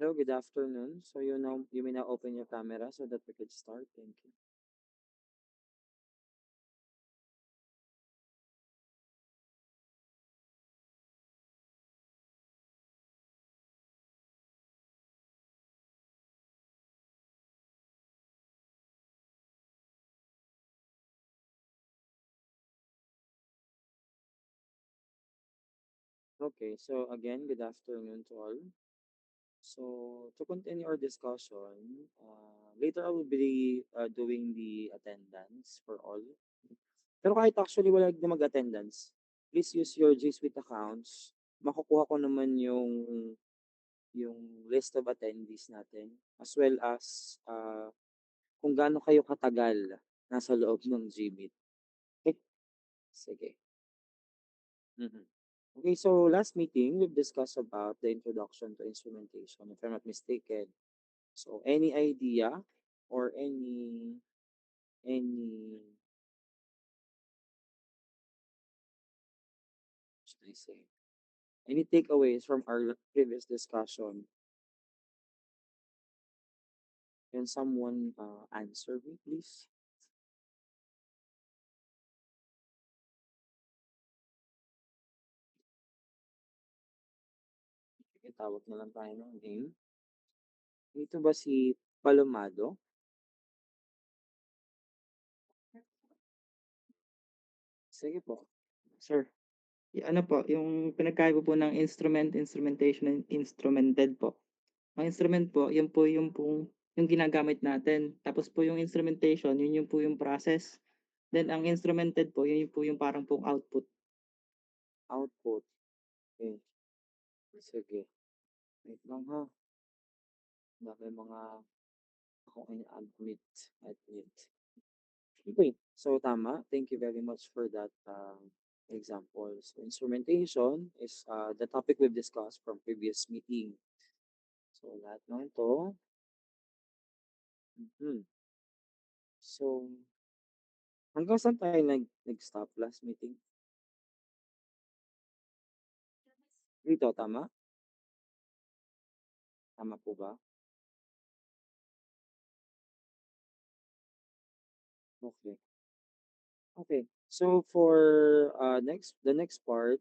Hello, good afternoon. So you may now open your camera so that we could start. Thank you. Okay, so again, good afternoon to all. So to continue our discussion, later I will be doing the attendance for all. Pero kahit actually wala na mag-attendance, please use your G Suite accounts. Makukuha ko naman yung list of attendees natin as well as kung gaano kayo katagal nasa loob ng GMeet. Okay, sige. Mhm. Okay, so last meeting, we've discussed about the introduction to instrumentation, if I'm not mistaken. So any idea or any what should I say? Any takeaways from our previous discussion? Can someone answer me, please? Itawag na lang tayo ng name. Ito ba si Palomado? Sige po. Sir, ano po, yung pinagkaiba po ng instrumentation and instrumented po. Ang instrument po, yun po yung ginagamit natin. Tapos po yung instrumentation, yun yung po yung process. Then ang instrumented po, yun yung po yung parang pong output. Output. Okay. Sige. Wait lang ha. Baka mga akong admit. Admit. Okay. So tama. Thank you very much for that example. So instrumentation is the topic we've discussed from previous meeting. So lahat ng ito. Mhm. So hanggang saan tayo nag-stop last meeting? Dito, tama? Tama po ba? Okay. Okay. So for the next part,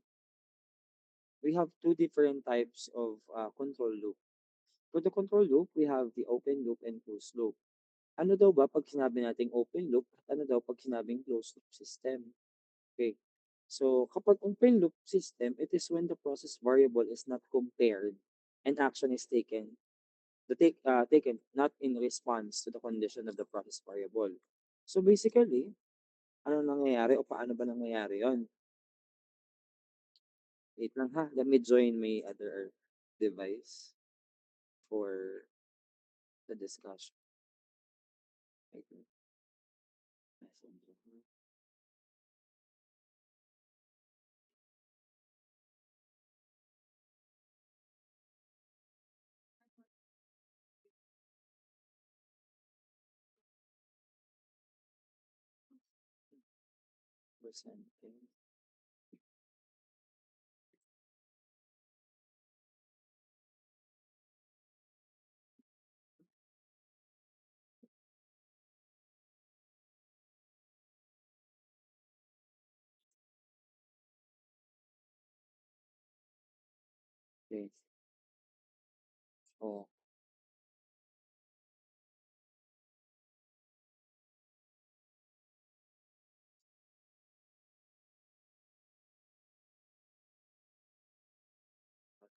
we have two different types of control loop. For the control loop, we have the open loop and closed loop. Ano daw ba pag sinabi nating open loop at ano daw pag sinabing closed loop system? Okay. So kapag open loop system, it is when the process variable is not compared and action is taken not in response to the condition of the process variable. So basically, ano nangyayari o paano ba nangyayari yon? Wait lang ha, let me join my other device for the discussion. Wait lang. Messenger. Presenting. Okay. Oh,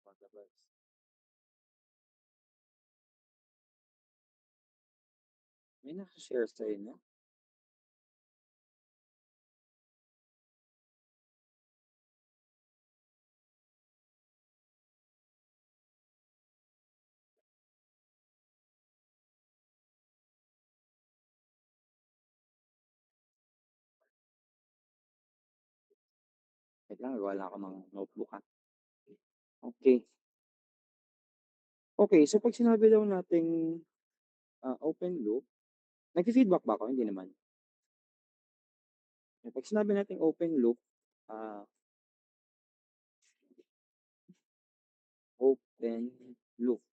pagkabas. May nakashare sa inyo? Wait lang, wala ako ng notebook ha. Okay. Okay, so pag sinabi daw nating open loop, nag-feedback ba ako? Hindi naman. Pag sinabi nating open loop, ah open loop.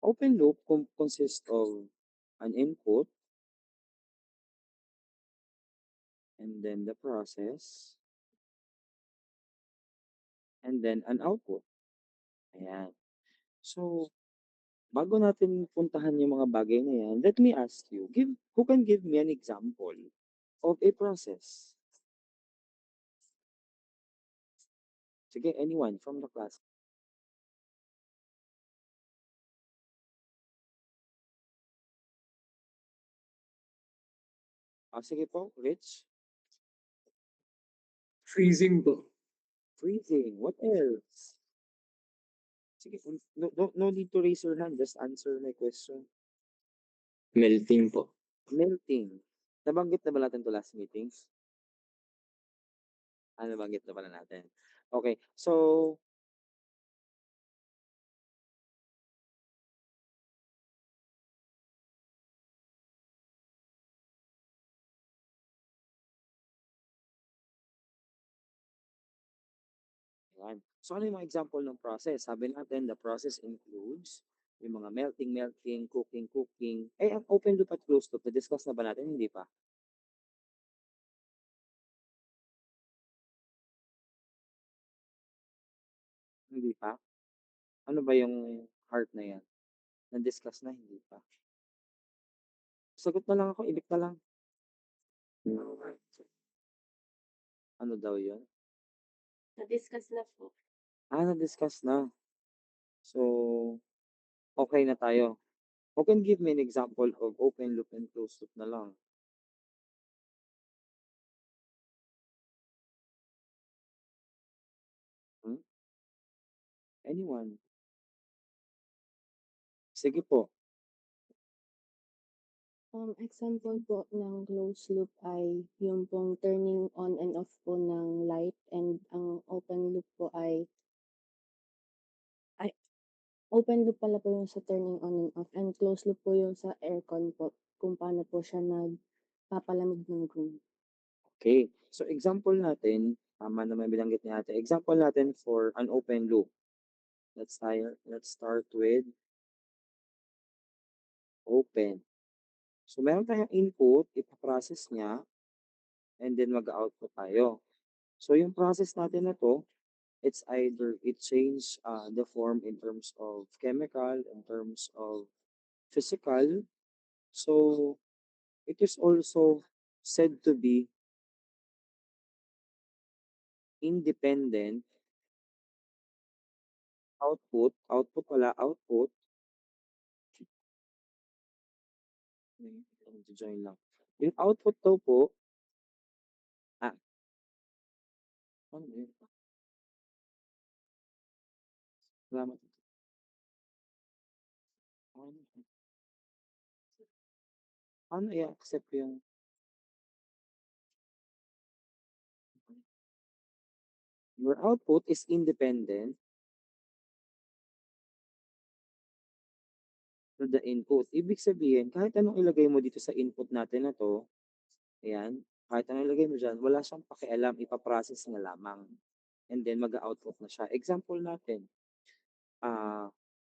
Open loop consists of an input and then the process and then an output. Ayan. So, bago natin puntahan yung mga bagay na yan, let me ask you, who can give me an example of a process? Sige, anyone from the class. Sige po, Rich. Freezing po. Freezing. What else? Sige, no need to raise your hand. Just answer my question. Melting po. Melting. Nabanggit na ba natin to last meetings? Nabanggit na pala natin. Okay, so yan. So ano yung mga example ng process? Sabi natin, the process includes yung mga melting, cooking. Ang open loop at closed loop, na-discuss na ba natin? Hindi pa. Hindi pa? Ano ba yung heart na yan? Na-discuss na? Hindi pa. Sagot na lang ako, ibig na lang. Ano daw yun? Na-discuss na po. Na-discuss na. So, okay na tayo. Who can give me an example of open loop and closed loop na lang? Hmm? Anyone? Sige po. Example po ng closed loop ay yung pong turning on and off po ng light, and ang open loop po ay open loop pala po yung sa turning on and off, and closed loop po yung sa aircon po, kung paano po siya nagpapalamig ng room. Okay. So, example natin, tama naman binanggit ni ate. Example natin for an open loop. Let's start with open. So, meron tayong input, ipaprocess niya, and then mag-output tayo. So, yung process natin na to, it's either it change the form in terms of chemical, in terms of physical. So, it is also said to be independent output. Join lang. Yung output daw po, ah, ano yun? Salamat. Paano i-accept yung your output is independent to the input. Ibig sabihin, kahit anong ilagay mo dito sa input natin na to, ayan, kahit anong ilagay mo dyan, wala siyang pakialam, ipaprocess na lamang. And then mag-output na siya. Example natin,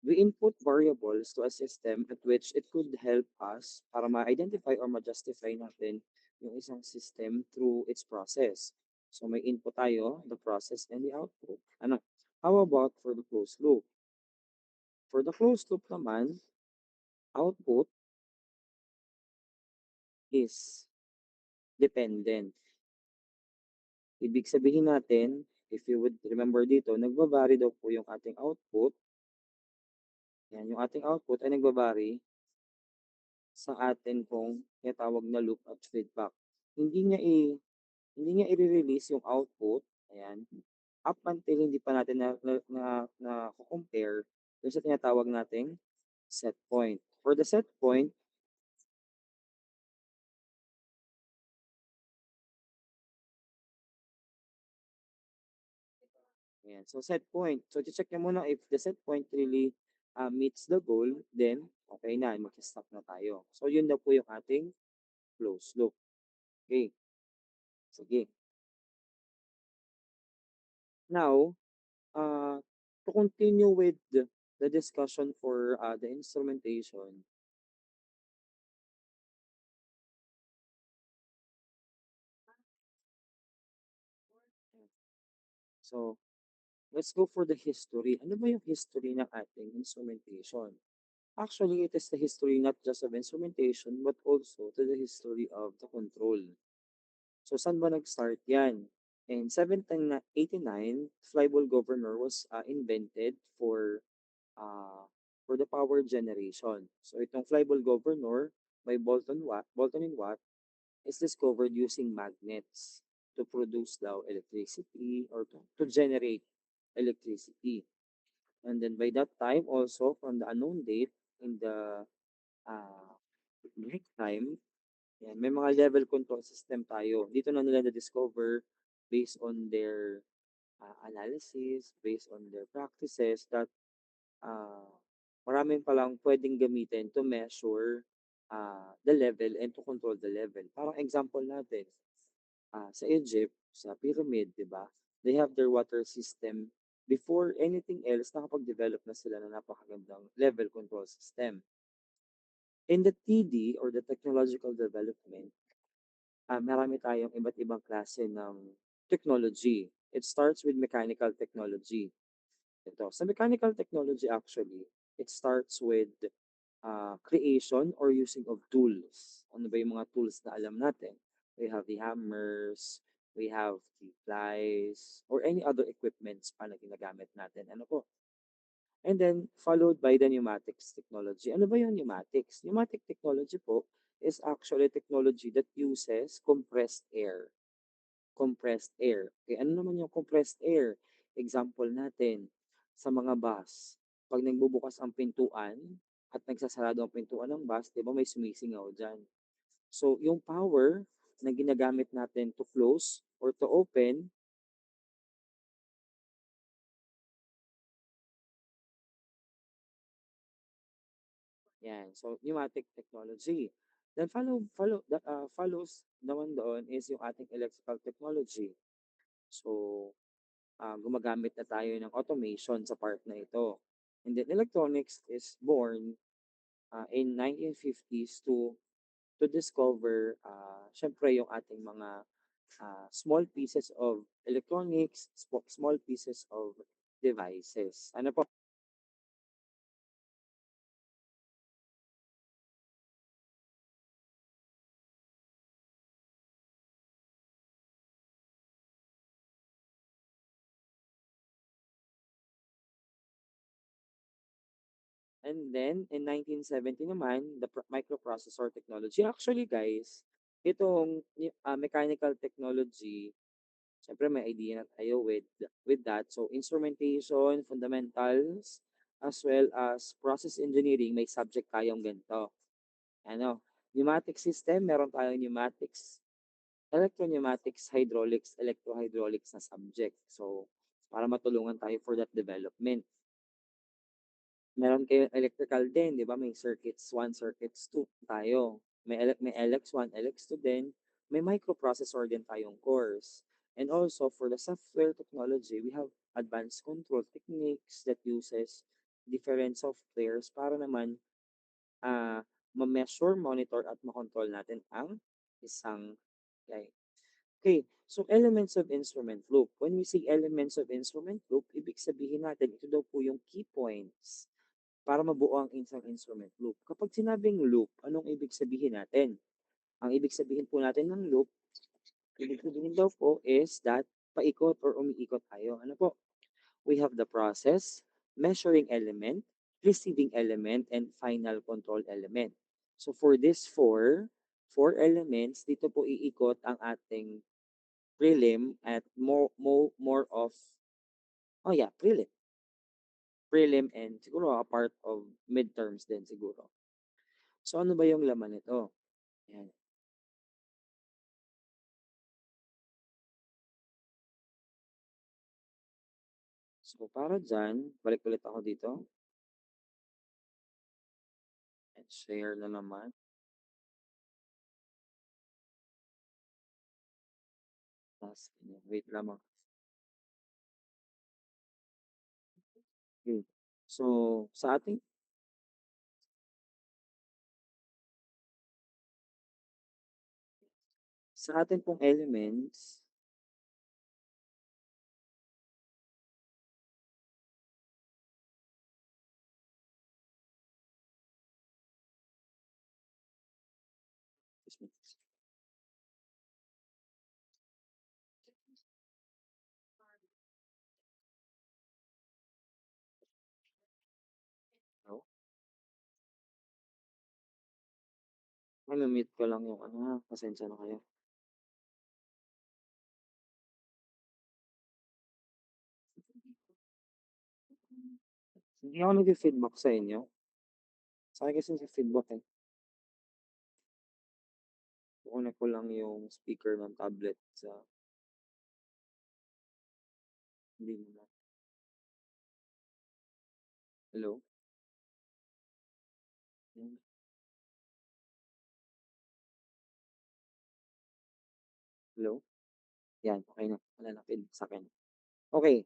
we input variables to a system at which it could help us para ma-identify or ma-justify natin yung isang system through its process. So may input tayo, the process and the output. Ano? How about for the closed loop? For the closed loop naman, output is dependent. Ibig sabihin natin, if you would remember dito, nagba-vary daw po yung ating output. Yan, yung ating output ay nagba-vary sa atin pong tinatawag na loop at feedback. Hindi niya i-release yung output, ayan, up until hindi pa natin na compare dun sa tinatawag nating set point. For the set point, ayan, so set point. So, check niya muna if the set point really meets the goal, then okay na, mag-stop na tayo. So, yun na po yung ating close loop. Okay. Sige. Now, to continue with the discussion for the instrumentation. So, let's go for the history. Ano ba yung history ng ating instrumentation? Actually, it is the history not just of instrumentation, but also to the history of the control. So, saan ba nag-start yan? In 1789, flyball governor was invented uh, for the power generation. So, itong flyball governor by Bolton and Watt is discovered using magnets to produce daw electricity or to generate electricity. And then by that time also from the unknown date in the uh, Greek time, yan, may mga level control system tayo. Dito na nila na-discover based on their analysis, based on their practices that uh, maraming palang pwedeng gamitin to measure the level and to control the level. Parang example natin, sa Egypt, sa pyramid, di ba? They have their water system. Before anything else, nakapag-develop na sila ng napakagandang level control system. In the TD or the technological development, marami tayong iba't ibang klase ng technology. It starts with mechanical technology. Ito, sa mechanical technology actually, it starts with creation or using of tools. Ano ba yung mga tools na alam natin? We have the hammers, we have the plies, or any other equipments pa na ginagamit natin. Ano po? And then, followed by the pneumatics technology. Ano ba yung pneumatics? Pneumatic technology po is actually technology that uses compressed air. Compressed air. Okay, ano naman yung compressed air? Example natin, sa mga bus, pag nagbubukas ang pintuan at nagsasarado ang pintuan ng bus, di ba may sumisingaw dyan. So, yung power na ginagamit natin to close or to open, yan. So, pneumatic technology. Then follows naman doon is yung ating electrical technology. So, gumagamit na tayo ng automation sa part na ito. And then electronics is born in 1950s to discover syempre yung ating mga small pieces of electronics, small pieces of devices. Ano po? And then in 1970 naman, the microprocessor technology. Actually guys, itong mechanical technology, syempre may idea na tayo with that. So instrumentation, fundamentals, as well as process engineering, may subject tayong ganito. Ano, pneumatic system, meron tayong pneumatics, electro-pneumatics, hydraulics, electro-hydraulics na subject. So, para matulungan tayo for that development. Meron kayong electrical din, di ba? May circuits 1, circuits 2 tayo. May LX1, LX2 din. May microprocessor din tayong course. And also, for the software technology, we have advanced control techniques that uses different softwares para naman ma-measure, monitor, at makontrol natin ang isang line. Okay, so elements of instrument loop. When we say elements of instrument loop, ibig sabihin natin, ito daw po yung key points para mabuo ang isang instrument loop. Kapag sinabing loop, anong ibig sabihin natin? Ang ibig sabihin po natin ng loop, ibig sabihin daw po is that paikot or umiikot tayo. Ano po? We have the process, measuring element, receiving element, and final control element. So for this four elements, dito po iikot ang ating prelim at more of, oh yeah, prelim and siguro a part of midterms din siguro. So ano ba yung laman nito? Yan. So para dyan, balik ulit ako dito. And share na naman. Tapos, wait lamang. Okay. So, sa atin pong elements, excuse me. No? Mute ko lang yung ano ha, pasensya na kayo. Hindi ako nag-feedback sa inyo. Sa akin kasi nag-feedback eh. Kukunin ko lang yung speaker ng tablet sa hindi mo na. Hello? Hmm. Hello? Yan, okay na. Wala na feedback sa akin. Okay.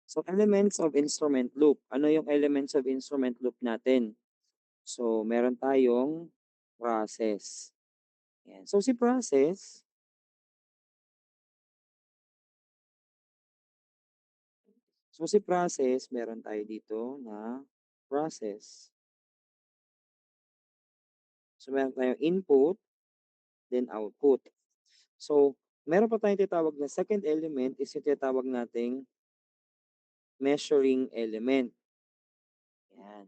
So, elements of instrument loop. Ano yung elements of instrument loop natin? So, meron tayong process. Yan. So, si process, meron tayo dito na process. So, meron tayong input, then output. So, meron pa tayong tinatawag na second element is yung tinatawag nating measuring element. Yan.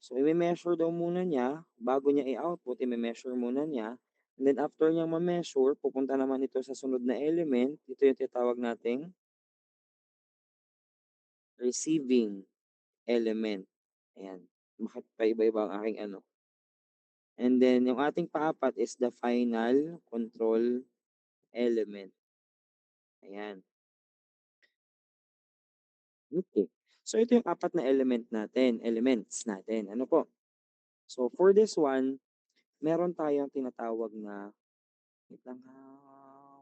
So, i-measure daw muna niya, bago niya i-output, i-measure muna niya. And then after niya ma-measure, pupunta naman ito sa sunod na element. Ito yung tinatawag nating receiving element. Ayan. Bakit pa iba-iba ang aking ano. And then, yung ating paapat is the final control element. Ayan. Okay. So, ito yung apat na elements natin. Ano po? So, for this one, meron tayong tinatawag na, wait lang ha,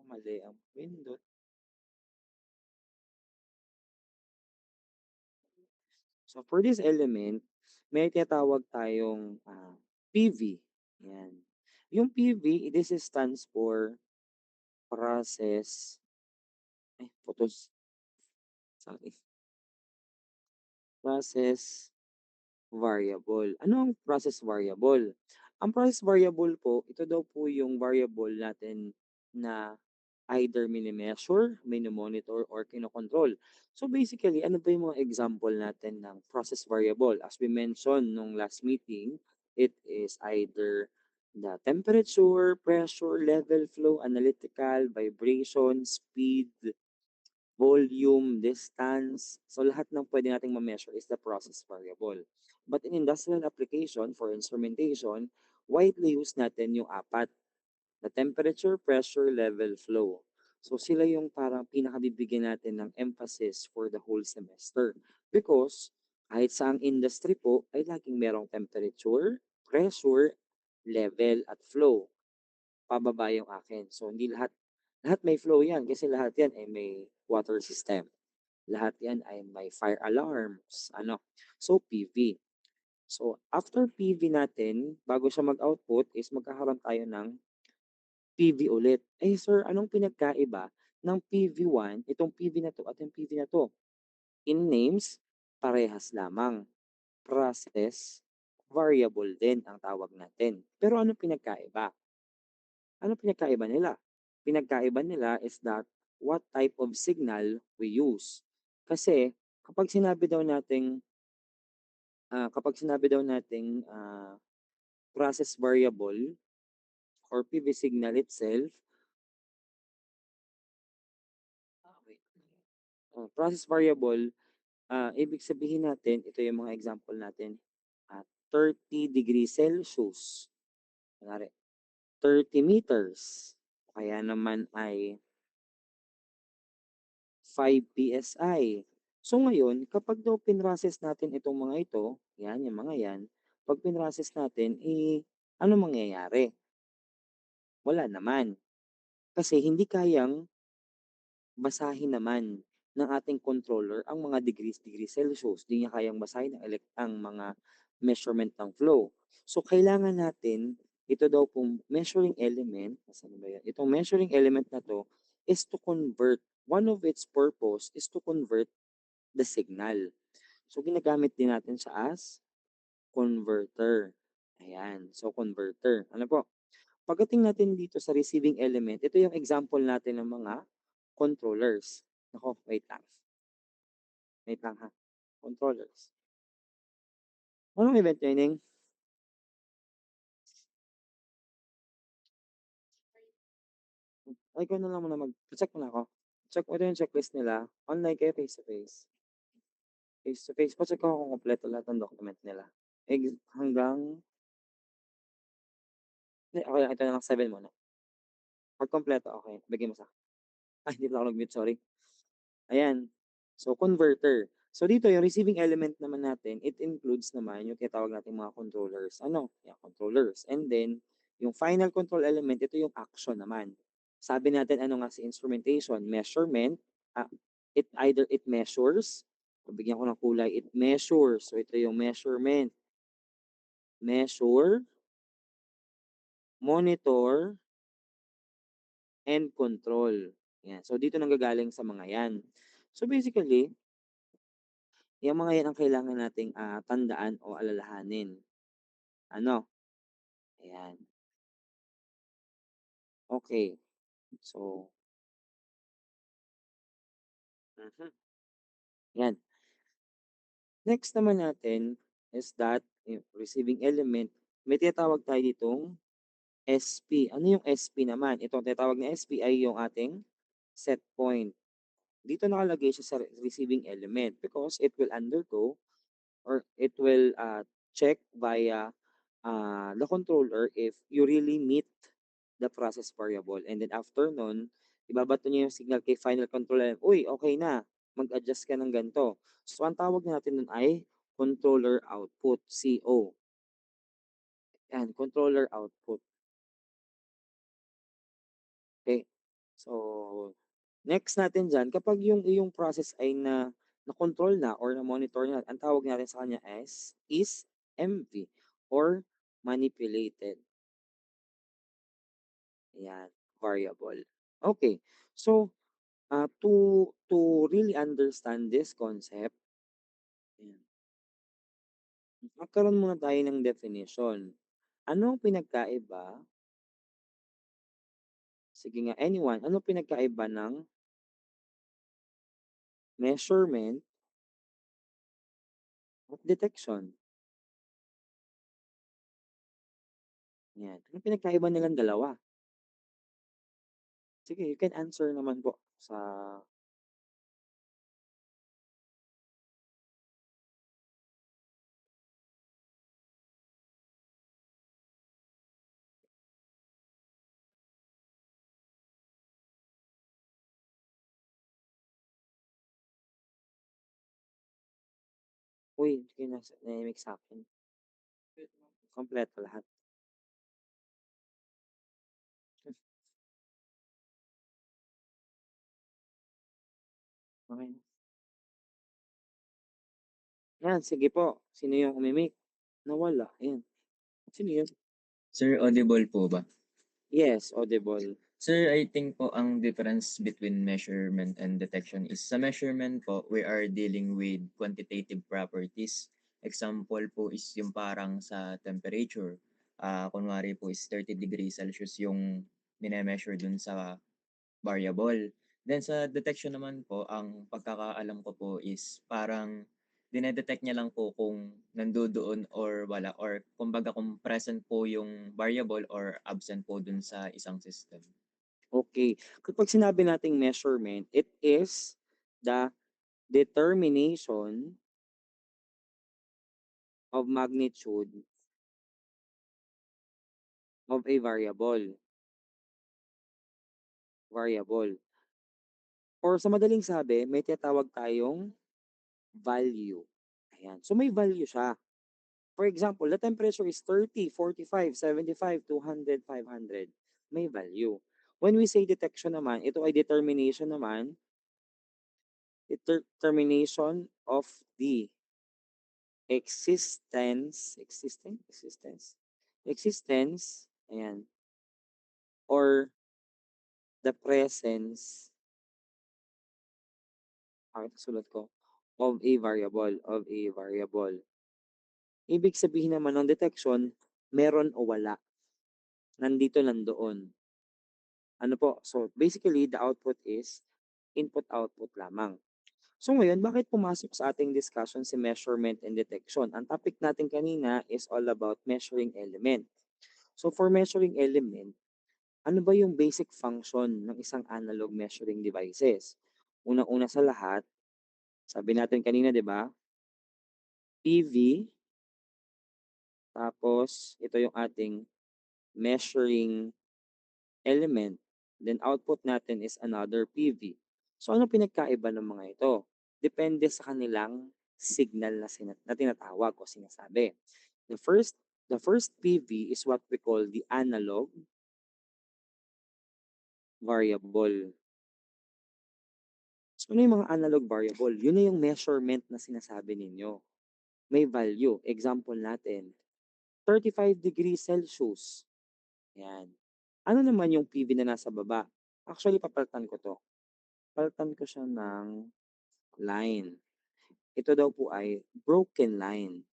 mali ang window. So, for this element, may tinatawag tayong PV. Yan. Yung PV, this stands for process, photos, sorry, process variable. Ano ang process variable? Ang process variable po, ito daw po yung variable natin na either mini-measure, mini-monitor, or kinokontrol. So basically, ano ba yung mga example natin ng process variable? As we mentioned nung last meeting, it is either the temperature, pressure, level, flow, analytical, vibration, speed, volume, distance. So lahat ng pwede nating ma-measure is the process variable. But in industrial application for instrumentation, widely used natin yung apat. The temperature, pressure, level, flow. So sila yung parang pinakabibigyan natin ng emphasis for the whole semester. Because kahit sa ang industry po ay laging merong temperature, pressure, level, at flow. Pababa yung akin. So hindi lahat may flow yan kasi lahat yan ay may water system. Lahat yan ay may fire alarms. So PV. So after PV natin, bago siya mag-output is magkakaroon tayo ng PV ulit. Sir, anong pinagkaiba ng PV1, itong PV na 'to at yung PV na 'to? In names, parehas lamang. Process, variable din ang tawag natin. Pero anong pinagkaiba? Anong pinagkaiba nila? Pinagkaiba nila is that what type of signal we use. Kasi kapag sinabi daw nating process variable or PV signal itself, process variable, ibig sabihin natin, ito yung mga example natin, 30 degrees Celsius, kunwari, 30 meters, kaya naman ay 5 PSI. So ngayon, kapag daw pinrocess natin itong mga ito, yan, yung mga yan, pag pinrocess natin, ano mangyayari? Wala naman. Kasi hindi kayang basahin naman ng ating controller ang mga degrees Celsius. Di niya kayang basahin ang mga measurement ng flow. So, kailangan natin ito daw pong measuring element, nasaan ba yan? Itong measuring element na to is to convert. One of its purpose is to convert the signal. So, ginagamit din natin siya as converter. Ayan. So, converter. Ano po? Pagdating natin dito sa receiving element, ito yung example natin ng mga controllers. Nako, wait lang. Wait lang ha. Controllers. Anong event training? Ay, ikaw na lang muna check muna ako. Check mo ito yung checklist nila. Online kayo, face to face. Face to face. Pa-check ako kung kompleto lahat ng document nila. Hanggang, okay, ito na lang 7 muna. Pag kompleto, okay. Bigyan mo sa akin. Ay, hindi pala ako nag-mute, sorry. Ayan. So, converter. So, dito, yung receiving element naman natin, it includes naman yung tinatawag nating mga controllers. Ano? Yung controllers. And then, yung final control element, ito yung action naman. Sabi natin, ano nga si instrumentation? Measurement. It measures. Bigyan ko ng kulay. It measures. So, ito yung measurement. Measure, monitor, and control. Yan. So, dito nanggagaling sa mga yan. So, basically, yung mga yan ang kailangan nating tandaan o alalahanin. Ano? Ayan. Okay. So, yan. Next naman natin is that yung receiving element, may tinatawag tayo ditong SP. Ano yung SP naman? Itong tinatawag na SP ay yung ating set point. Dito nakalagay siya sa receiving element because it will undergo or it will check via the controller if you really meet the process variable. And then after nun, ibabato niya yung signal kay final controller. Uy, okay na. Mag-adjust ka ng ganito. So, ang tawag natin nun ay controller output, CO. Yan, controller output. Okay. So, next natin dyan, kapag yung iyong process ay na-control na or na-monitor na, ang tawag natin sa kanya is MV or manipulated. Ayan, variable. Okay. So, to really understand this concept, ayan, magkaroon muna tayo ng definition. Ano ang pinagkaiba? Sige nga, anyone, ano pinagkaiba ng measurement at detection? Yan. Ano pinagkaiba nilang dalawa? Sige, you can answer naman po sa uy, hindi kayo nahimik sa akin. Kompleto lahat. Okay. Yan, sige po. Sino yung umimik? Nawala. Ayan. Sino yun? Sir, audible po ba? Yes, audible. Sir, I think po ang difference between measurement and detection is sa measurement po, we are dealing with quantitative properties. Example po is yung parang sa temperature. Kunwari po is 30 degrees Celsius yung minemeasure dun sa variable. Then sa detection naman po, ang pagkakaalam ko po is parang dinedetect niya lang po kung nandoon or wala or kumbaga kung present po yung variable or absent po dun sa isang system. Okay. Kapag sinabi nating measurement, it is the determination of magnitude of a variable. Variable. Or sa madaling sabi, may tinatawag tayong value. Ayan. So may value siya. For example, the temperature is 30, 45, 75, 200, 500. May value. When we say detection naman, ito ay determination naman determination of the existence, ayan, or the presence, sulat ko, of a variable. Ibig sabihin naman ng detection, meron o wala, nandito, nandoon. Ano po? So, basically, the output is input-output lamang. So ngayon, bakit pumasok sa ating discussion si measurement and detection? Ang topic natin kanina is all about measuring element. So for measuring element, ano ba yung basic function ng isang analog measuring devices? Una-una sa lahat, sabi natin kanina, di ba? PV, tapos ito yung ating measuring element. Then output natin is another PV. So ano pinagkaiba ng mga ito? Depende sa kanilang signal na tinatawag o sinasabi. The first PV is what we call the analog variable. So ano yung mga analog variable? Yun na yung measurement na sinasabi ninyo. May value. Example natin, 35 degrees Celsius. Yan. Ano naman yung PV na nasa baba? Actually, papalitan ko to. Palitan ko siya ng line. Ito daw po ay broken line.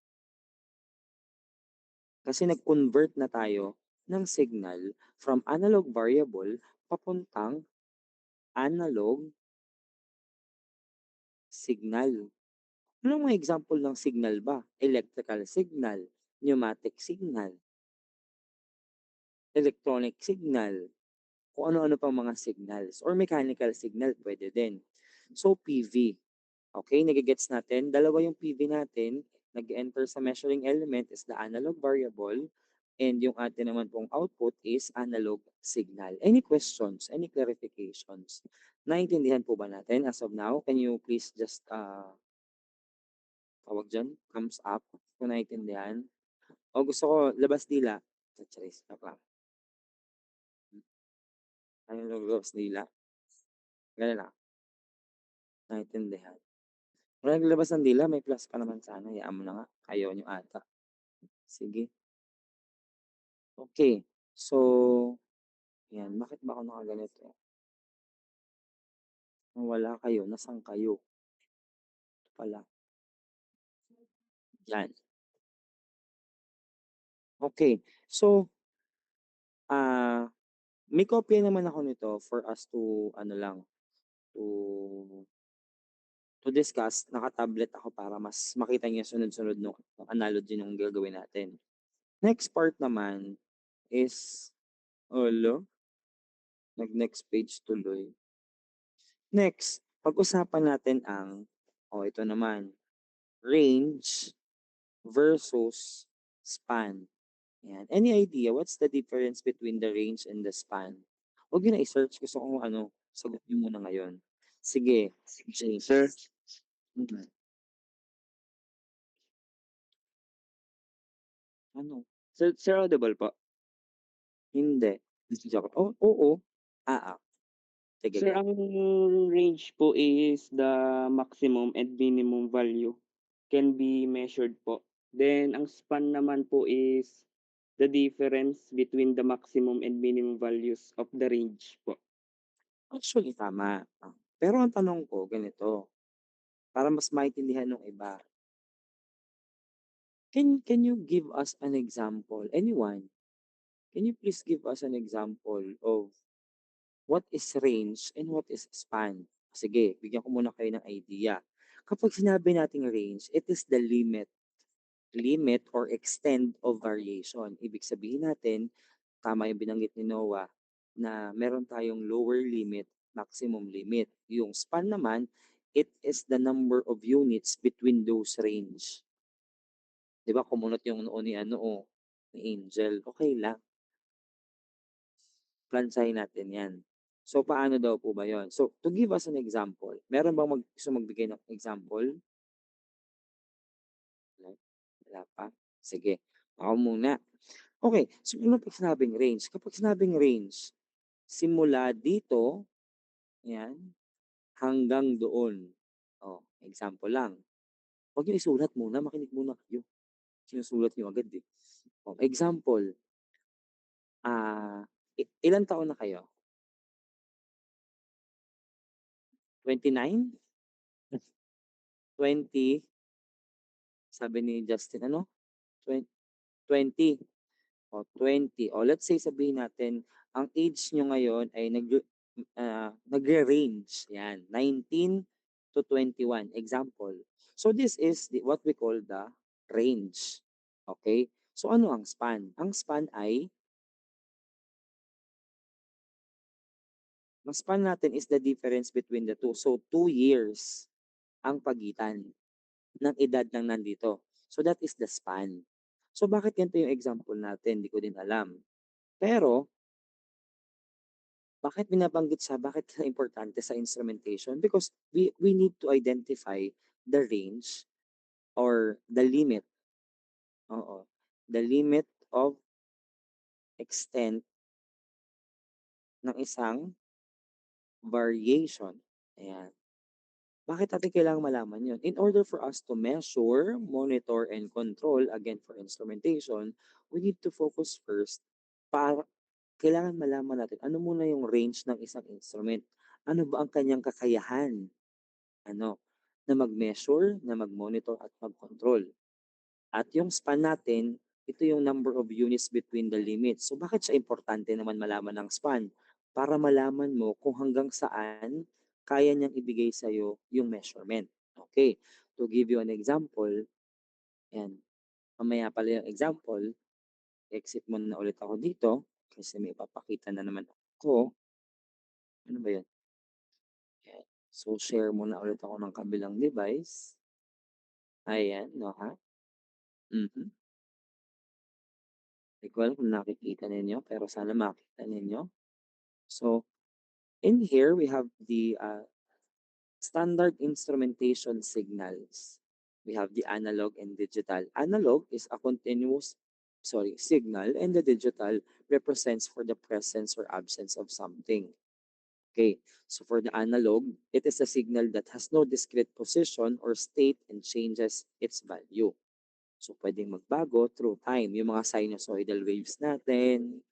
Kasi nag-convert na tayo ng signal from analog variable papuntang analog signal. Anong mga example ng signal ba? Electrical signal, pneumatic signal, electronic signal, kung ano-ano pang mga signals, or mechanical signal pwede din. So PV. Okay, nagigets natin. Dalawa yung PV natin. Nag-enter sa measuring element is the analog variable, and yung atin naman pong output is analog signal. Any questions? Any clarifications? Naintindihan po ba natin as of now? Can you please just tawag dyan, thumbs up kung naintindihan? O gusto ko labas dila? Charis, lang. Ano yung labas dila? Ganun lang. Naintindihan. Kung naglabas ng dila, may plus pa naman sana. Hayaan mo na nga. Ayaw nyo ata. Sige. Okay. So, yan. Bakit ba ako nakaganito? Wala kayo. Nasaan kayo? Ito pala. Yan. Okay. So, may kopya naman ako nito for us to, to discuss. Naka-tablet ako para mas makita niyo sunod-sunod no analogy ng gagawin natin. Next part naman is, nag-next page tuloy. Next, pag-usapan natin ang, ito naman, range versus span. Yan. Any idea what's the difference between the range and the span? Huwag yun na i-search. Gusto ko sagot niyo muna ngayon. Sige, Jay. Sir, Mhm. Ano? sir audible po? Hindi. Joke. Oo. Sige, Sir, go. ang range po is the maximum and minimum value can be measured po. Then, ang span naman po is the difference between the maximum and minimum values of the range po. Actually, tama. Pero ang tanong ko, ganito, para mas maintindihan ng iba. Can you give us an example? Anyone? Can you please give us an example of what is range and what is span? Sige, bigyan ko muna kayo ng idea. Kapag sinabi nating range, it is the limit or extent of variation. Ibig sabihin natin, tama yung binanggit ni Noah, na meron tayong lower limit, maximum limit. Yung span naman, it is the number of units between those range. Di ba, kumunot yung noo ni ni Angel. Okay lang. Plansahin natin yan. So, paano daw po ba yon? So, to give us an example, meron bang gusto magbigay ng example? Wala pa? Sige. Ako muna. Okay. So, ano pag sinabing range? Kapag sinabing range, simula dito, yan, hanggang doon. example lang. Huwag niyo isulat muna, makinig muna kayo. Sinusulat niyo agad eh. Oh, example, ilan taon na kayo? 29? 20? Sabi ni Justin, ano? 20. O, 20. O, let's say sabihin natin, ang age nyo ngayon ay nagre-range. Yan, 19 to 21. Example. So, this is what we call the range. Okay? So, ano ang span? Ang span natin is the difference between the two. So, 2 years ang pagitan ng edad ng nandito. So, that is the span. So, bakit ganito yung example natin? Hindi ko din alam. Pero, bakit binabanggit siya? Bakit siya importante sa instrumentation? Because we need to identify the range or the limit. Oo. The limit of extent ng isang variation. Ayan. Bakit natin kailangang malaman yun? In order for us to measure, monitor, and control, again for instrumentation, we need to focus first para kailangan malaman natin ano muna yung range ng isang instrument. Ano ba ang kanyang kakayahan? Ano? Na mag-measure, na mag-monitor, at mag-control. At yung span natin, ito yung number of units between the limits. So bakit siya importante naman malaman ng span? Para malaman mo kung hanggang saan kaya niyang ibigay sa'yo yung measurement. Okay, to give you an example, yan, mamaya pala yung example, exit muna na ulit ako dito kasi may papakita na naman ako. Ano ba yun? Yan. So, share muna ulit ako ng kabilang device. Ayan, no ha? Mhm. Hindi ko alam kung nakikita ninyo, pero sana makita ninyo. So, in here, we have the standard instrumentation signals. We have the analog and digital. Analog is a continuous signal, and the digital represents for the presence or absence of something. Okay, so for the analog, it is a signal that has no discrete position or state and changes its value. So pwedeng magbago through time. Yung mga sinusoidal waves natin,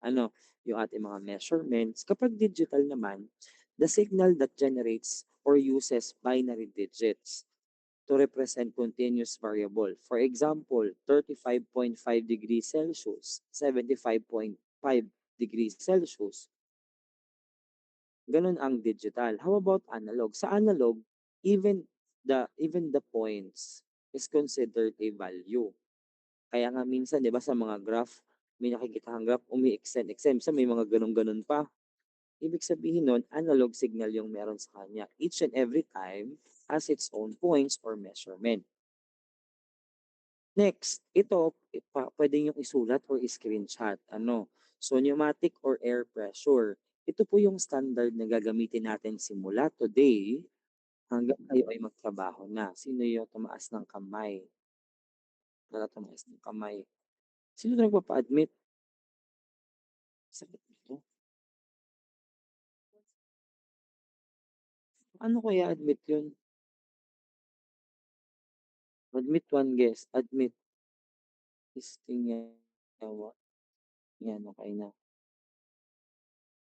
ano, yung ating mga measurements. Kapag digital naman, the signal that generates or uses binary digits to represent continuous variable. For example, 35.5 degrees Celsius, 75.5 degrees Celsius. Ganun ang digital. How about analog? Sa analog, even the points is considered a value. Kaya nga minsan 'di ba sa mga graph, may nakikita kang graph umi-extend, minsan may mga gano'n-gano'n pa. Ibig sabihin nun, analog signal yung meron sa kanya. Each and every time has its own points or measurement. Next, ito pwede niyong isulat or screenshot. Ano? So pneumatic or air pressure. Ito po yung standard na gagamitin natin simula today hanggang kayo ay magtrabaho na. Sino yung tumaas ng kamay? Wala tumaas ng kamay. Sino na nagpapa-admit? Sakit nito. Ano kaya admit yun? Admit one guest. Admit. Listing yawa. Yan, okay na.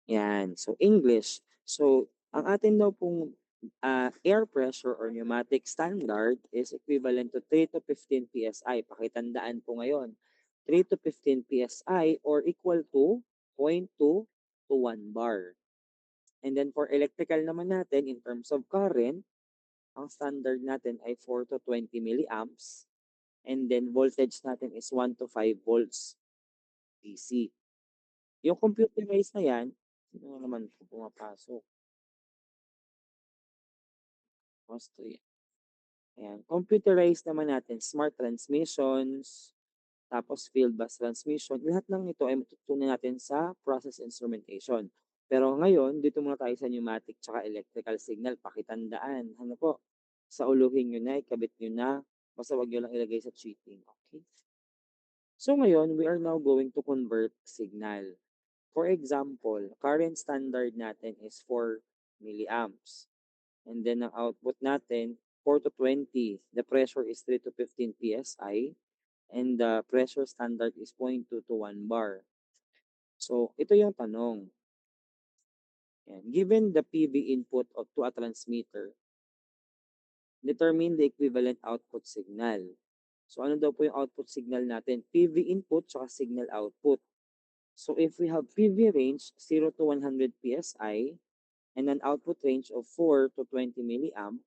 Yan. So, English. So, ang atin daw pong air pressure or pneumatic standard is equivalent to 3 to 15 PSI. Pakitandaan po ngayon. 3 to 15 PSI or equal to 0.2 to 1 bar. And then for electrical naman natin, in terms of current, ang standard natin ay 4 to 20 milliamps. And then voltage natin is 1 to 5 volts DC. Yung computerized na yan, sino naman po pumapasok? Austria. Ayan. Computerized naman natin, smart transmissions, tapos field bus transmission. Lahat ng ito ay matutunan natin sa process instrumentation. Pero ngayon, dito muna tayo sa pneumatic tsaka electrical signal. Pakitandaan. Ano po? Sa uluhin nyo na, ikabit nyo na. Basta wag nyo lang ilagay sa cheating. Okay? So ngayon, we are now going to convert signal. For example, current standard natin is 4 milliamps. And then ang output natin 4 to 20, the pressure is 3 to 15 PSI, and the pressure standard is 0.2 to 1 bar. So, ito yung tanong. Yan. Given the PV input to a transmitter, determine the equivalent output signal. So, ano daw po yung output signal natin? PV input tsaka signal output. So, if we have PV range 0 to 100 PSI and an output range of 4 to 20 milliamp,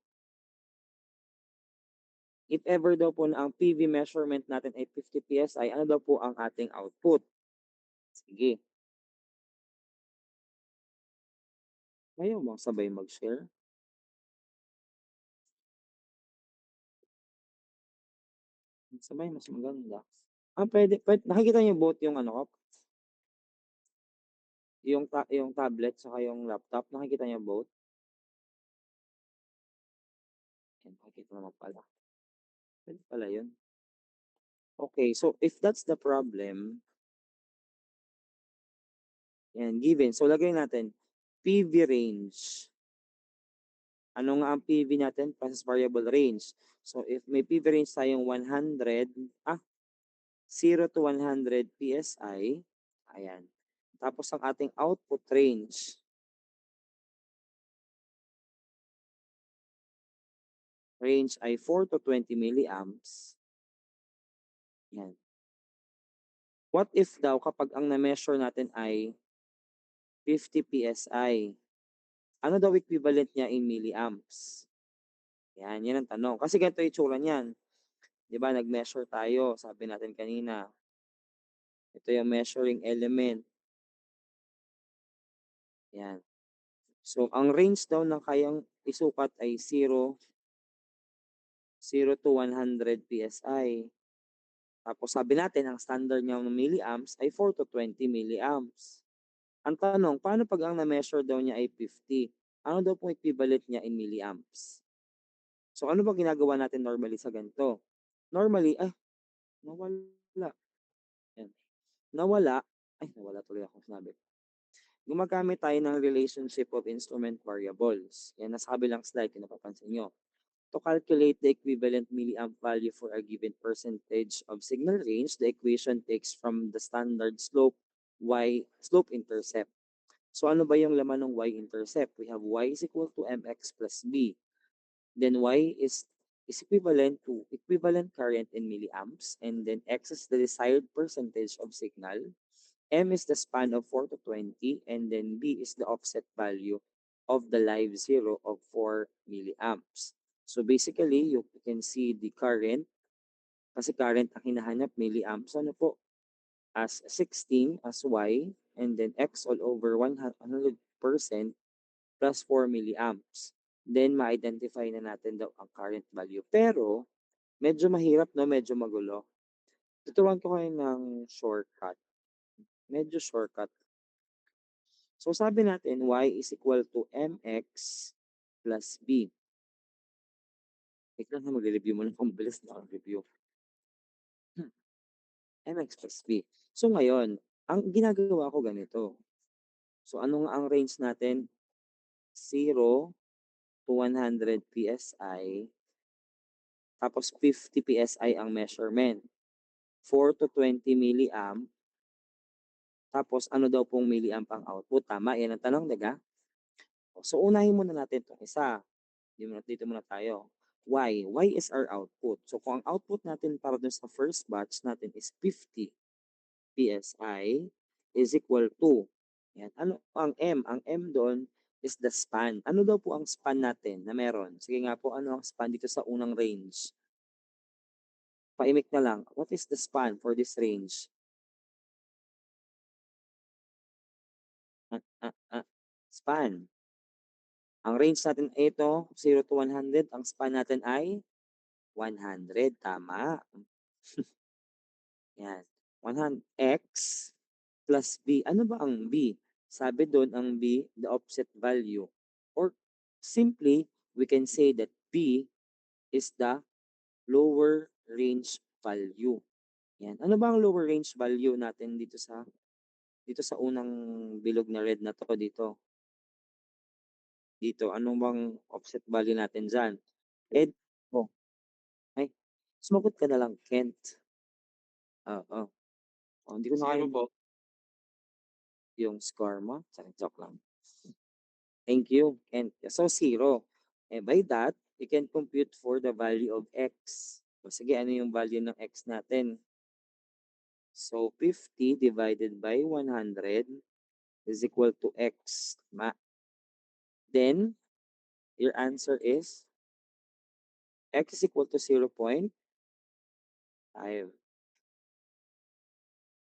if ever daw po na ang PV measurement natin ay 50 PSI, ano daw po ang ating output? Sige. Ayaw mo sabay mag-share? Sabay mas maganda. Pwede, nakikita niyo both yung ano ko? Yung tablet saka yung laptop, nakikita niyo both? Yan, nakikita naman pala. Pwede pala yun. Okay, so if that's the problem, yan, given. So, lagay natin, PV range. Ano nga ang PV natin? Process variable range. So, if may PV range tayong 0 to 100 PSI, ayan. Tapos ang ating output range ay 4 to 20 milliamps. Yan. What if daw kapag ang na-measure natin ay 50 PSI? Ano daw equivalent niya in milliamps? Yan ang tanong. Kasi ganito yung itsura niyan. Di ba, nag-measure tayo, sabi natin kanina. Ito yung measuring element. Yan. So, ang range daw na kayang isukat ay 0 to 100 PSI. Tapos sabi natin, ang standard niya ng milliamps ay 4 to 20 milliamps. Ang tanong, paano pag ang na-measure daw niya ay 50? Ano daw pong equivalent niya in milliamps? So, ano ba ginagawa natin normally sa ganito? Normally, nawala. Yan. Nawala tuloy ako sinabi. Gumagamit tayo ng relationship of instrument variables. Yan, nasa kabilang slide, kung napapansin nyo. To calculate the equivalent milliamp value for a given percentage of signal range, the equation takes from the standard slope intercept. So ano ba yung laman ng y-intercept? We have y is equal to mx plus b. Then y is equivalent to equivalent current in milliamps, and then x is the desired percentage of signal. M is the span of 4 to 20, and then B is the offset value of the live zero of 4 milliamps. So basically, you can see the current, kasi current ang hinahanap, milliamps, ano po, as 16 as Y, and then X all over 100% plus 4 milliamps. Then, ma-identify na natin daw ang current value. Pero, medyo mahirap, no? Medyo magulo. Tuturuan ko kayo ng shortcut. Medyo shortcut. So, sabi natin, y is equal to mx plus b. Wait lang, mag-review mo na kung bilis na review. Mx plus b. So, ngayon, ang ginagawa ko ganito. So, ano nga ang range natin? 0 to 100 PSI. Tapos, 50 PSI ang measurement. 4 to 20 milliamp. Tapos, ano daw pong milliamp ang output? Tama, yan ang tanong, diga? So, unahin muna natin itong isa. Dito muna tayo. Y. Y is our output. So, kung ang output natin para dun sa first batch natin is 50 PSI is equal to, yan. Ano ang M? Ang M doon is the span. Ano daw po ang span natin na meron? Sige nga po, ano ang span dito sa unang range? Paimik na lang. What is the span for this range? Span. Ang range natin ay ito, 0 to 100. Ang span natin ay 100. Tama. Yan. 100x plus b. Ano ba ang b? Sabi doon ang b, the offset value. Or simply, we can say that b is the lower range value. Yan. Ano ba ang lower range value natin dito sa unang bilog na red na to dito? Dito, anong bang offset value natin dyan? Sumagot ka na lang, Kent. Oo. Oh, hindi ko na kaya yung score mo. Sorry, joke lang. Thank you, Kent. So, 0. And by that, you can compute for the value of x. O sige, ano yung value ng x natin? So, 50 divided by 100 is equal to x. Then, your answer is x is equal to 0.5.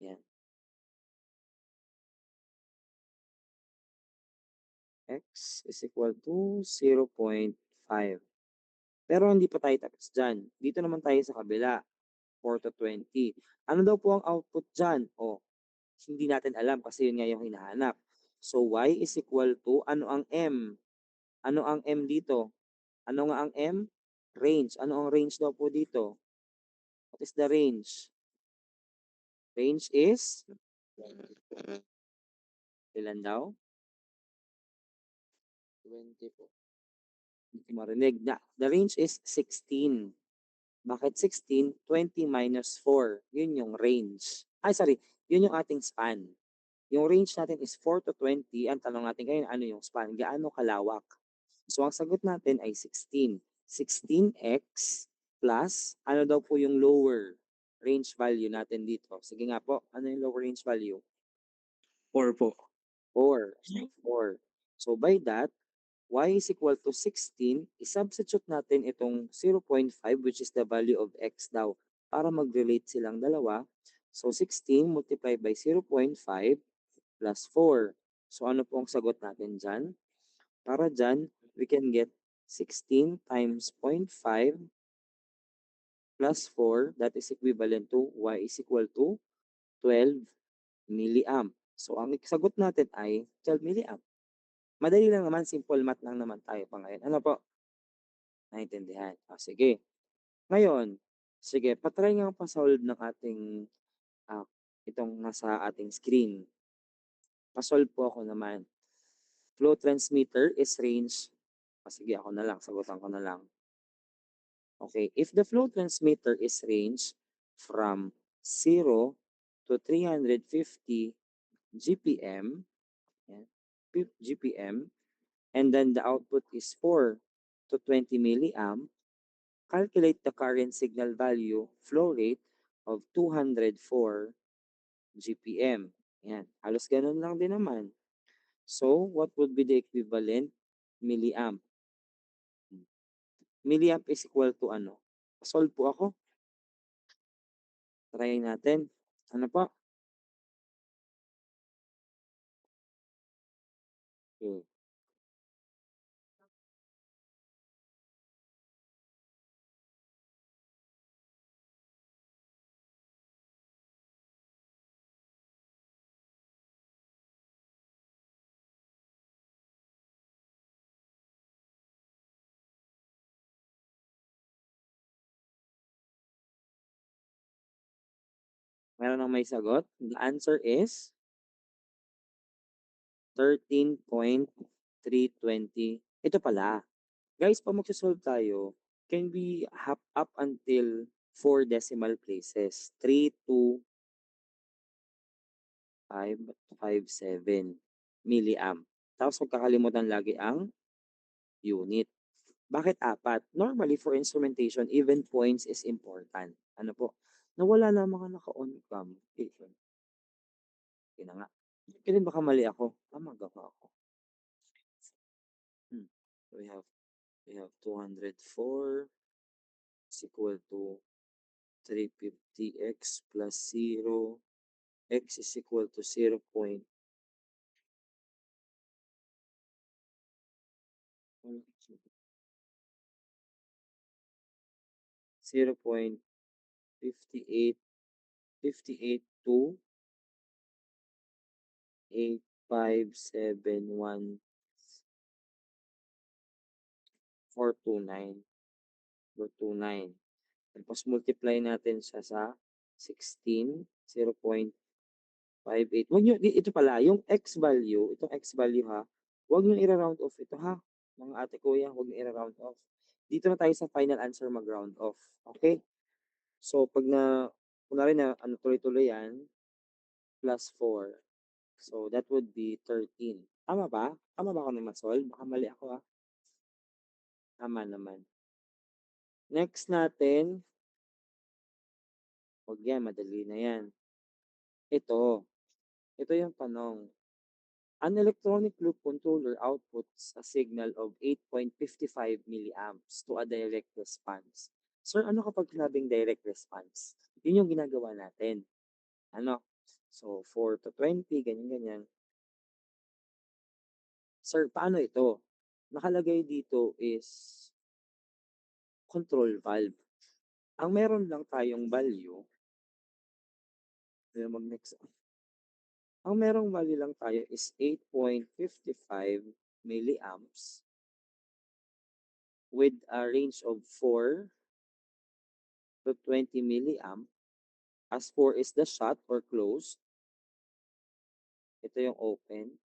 Yan. X is equal to 0.5. Pero hindi pa tayo tapos dyan. Dito naman tayo sa kabila. 4 to 20. Ano daw po ang output dyan? O, hindi natin alam kasi yun nga yung hinahanap. So, y is equal to, ano ang m? Ano ang m dito? Ano nga ang m? Range. Ano ang range daw po dito? What is the range? Range is? Ilan daw? 20 po. Hindi ko marinig. The range is 16. Bakit 16? 20 minus 4. Yun yung range. Ay, sorry. Yun yung ating span. Yung range natin is 4 to 20. Ang tanong natin ngayon, ano yung span? Gaano kalawak? So, ang sagot natin ay 16. 16x plus, ano daw po yung lower range value natin dito? Sige nga po, ano yung lower range value? 4 po. 4. So, 4. So, by that, y is equal to 16, isubstitute natin itong 0.5 which is the value of x daw para mag-relate silang dalawa. So 16 multiplied by 0.5 plus 4. So ano po ang sagot natin dyan? Para dyan, we can get 16 times 0.5 plus 4, that is equivalent to y is equal to 12 milliamp. So ang sagot natin ay 12 milliamp. Madali lang naman, simple math lang naman tayo pa ngayon. Ano po? Naintindihan. Sige. Ngayon, sige, patry nga pa-solve ng ating itong nasa ating screen. Pa-solve po ako naman. Flow transmitter is range. Sige, ako na lang. Sagutan ko na lang. Okay, if the flow transmitter is range from 0 to 350 GPM, GPM, and then the output is 4 to 20 milliamp, calculate the current signal value flow rate of 204 GPM. Yan. Halos ganun lang din naman. So, what would be the equivalent milliamp? Milliamp is equal to ano? Solve po ako. Try natin. Ano po? Okay. Meron nang may sagot? The answer is 13.320. Ito pala. Guys, pag magsasolve tayo, can be up until 4 decimal places. 3, 2, 557 milliamp. Tapos huwag kakalimutan lagi ang unit. Bakit 4? Normally, for instrumentation, even points is important. Ano po? Nawala na mga naka-on cam. Okay na nga. Kaya baka mali ako. Magawa ako. We have 204 is equal to 350x plus 0. X is equal to 0. 0.58 572 8571 429. Tapos multiply natin siya sa 16, 0.58. Wag nyo, ito pala, yung x value, itong x value ha, wag nyo i-round off ito ha. Mga ate kuya, wag nyo i-round off. Dito na tayo sa final answer mag-round off. Okay? So, pag kunwari na ano, tuloy-tuloy yan, plus 4. So, that would be 13. Tama ba? Tama ba ako na ma-solve? Baka mali ako ah. Tama naman. Next natin, wag yan, madali na yan. Ito yung tanong. An electronic loop controller outputs a signal of 8.55 milliamps to a direct response. Sir, ano kapag sinabing direct response? Yun yung ginagawa natin. Ano? So, 4 to 20, ganyan-ganyan. Sir, paano ito? Nakalagay dito is control valve. Ang meron lang tayong value, mag-next. Ang merong value lang tayo is 8.55 milliamps with a range of 4 to 20 milliamp. As 4 is the shut or closed. Ito yung open.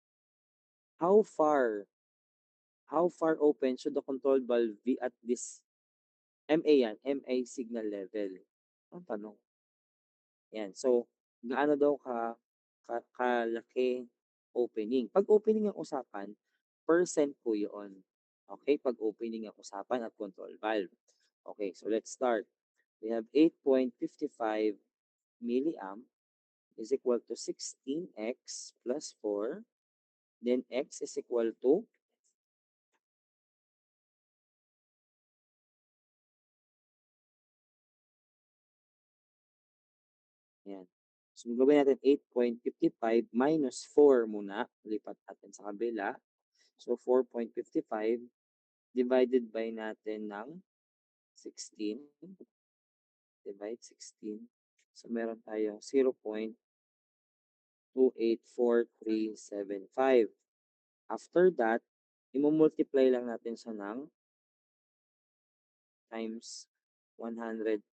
How far open should the control valve be at this MA yan, MA signal level? Ang tanong. Yan. So, gaano daw kalaki opening? Pag opening ang usapan, percent po yun. Okay? Pag opening ang usapan at control valve. Okay, so let's start. We have 8.55 milliamp is equal to 16x plus 4. Then x is equal to yan. So, gawin natin 8.55 minus 4 muna. Lipat natin sa kabila. So, 4.55 divided by natin ng 16. Divide 16. So, meron tayo 0.284375. After that, i-multiply lang natin siya ng times 100%.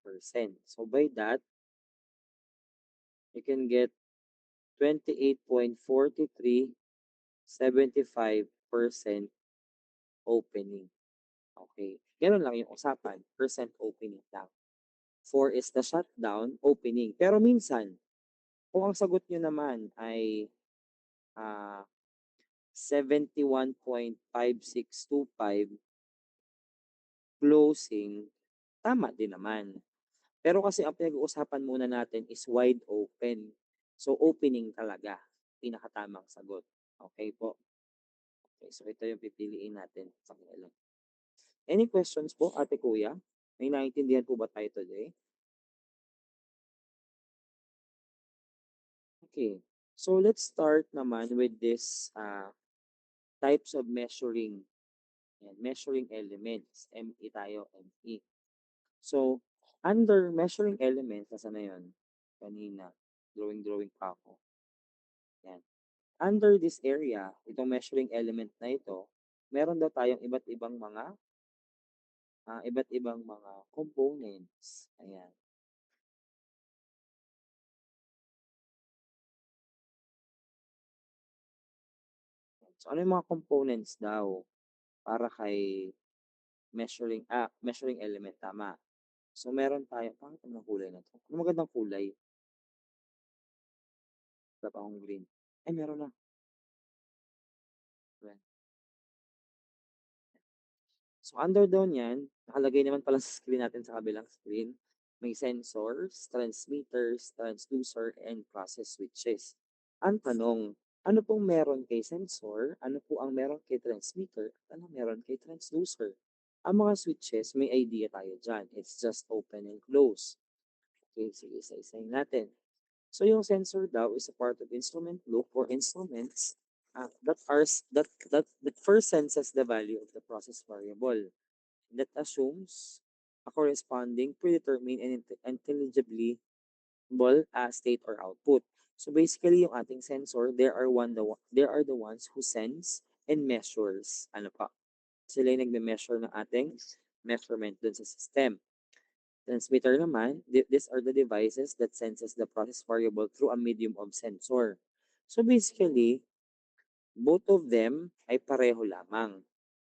So, by that, you can get 28.4375% opening. Okay. Ganun lang yung usapan. Percent opening lang. 4 is the shutdown, opening. Pero minsan, kung ang sagot nyo naman ay 71.5625 closing, tama din naman. Pero kasi ang pinag-uusapan muna natin is wide open. So, opening talaga. Pinakatamang sagot. Okay po. Okay, so ito yung pipiliin natin sa kanila. Any questions po, ate kuya? May naiintindihan po ba tayo today? Okay. So, let's start naman with this types of measuring. Yan, measuring elements. ME tayo, ME. So, under measuring elements, nasa na yun? Kanina, drawing pa ako. Yan. Under this area, itong measuring element na ito, meron daw tayong iba't ibang mga components. Ayan. So, ano yung mga components daw para kay measuring element, tama. So, meron tayo, pangit ang kulay na to. Ano magandang kulay? Wala pa akong green. Ay, meron na. Ayan. So, under daw niyan, nakalagay naman pala sa screen natin sa kabilang screen, may sensors, transmitters, transducer, and process switches. Ang tanong, ano pong meron kay sensor, ano po ang meron kay transmitter, at ano meron kay transducer? Ang mga switches, may idea tayo dyan. It's just open and close. Okay, sige, isa-isahin natin. So, yung sensor daw is a part of instrument loop or instruments that first senses the value of the process variable that assumes a corresponding predetermined and intelligibly state or output. So basically, yung ating sensor, there are the ones who sense and measures. Ano pa? Sila yung nagme-measure ng ating measurement dun sa system. Transmitter naman, these are the devices that senses the process variable through a medium of sensor. So basically, both of them ay pareho lamang.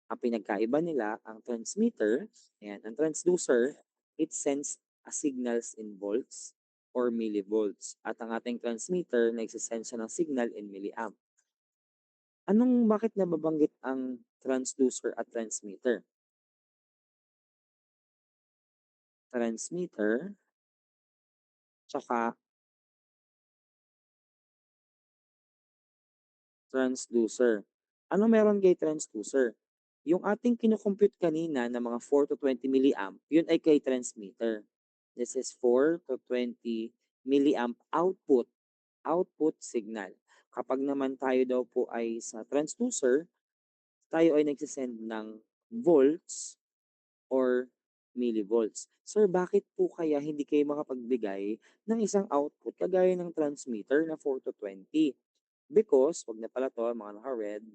Ang pinagkaiba nila, ang transmitter, ayan, ang transducer, it sends signals in volts or millivolts. At ang ating transmitter, nagsisend siya ng signal in milliamp. Bakit nababanggit ang transducer at transmitter? Transmitter, tsaka transducer. Ano meron kay transducer? Yung ating kinocompute kanina na mga 4 to 20 milliamp, yun ay kay transmitter. This is 4 to 20 milliamp output signal. Kapag naman tayo daw po ay sa transducer, tayo ay nagsisend ng volts or millivolts. Sir, bakit po kaya hindi kayo makapagbigay ng isang output kagaya ng transmitter na 4 to 20? Because, wag na pala to, mga naka-red,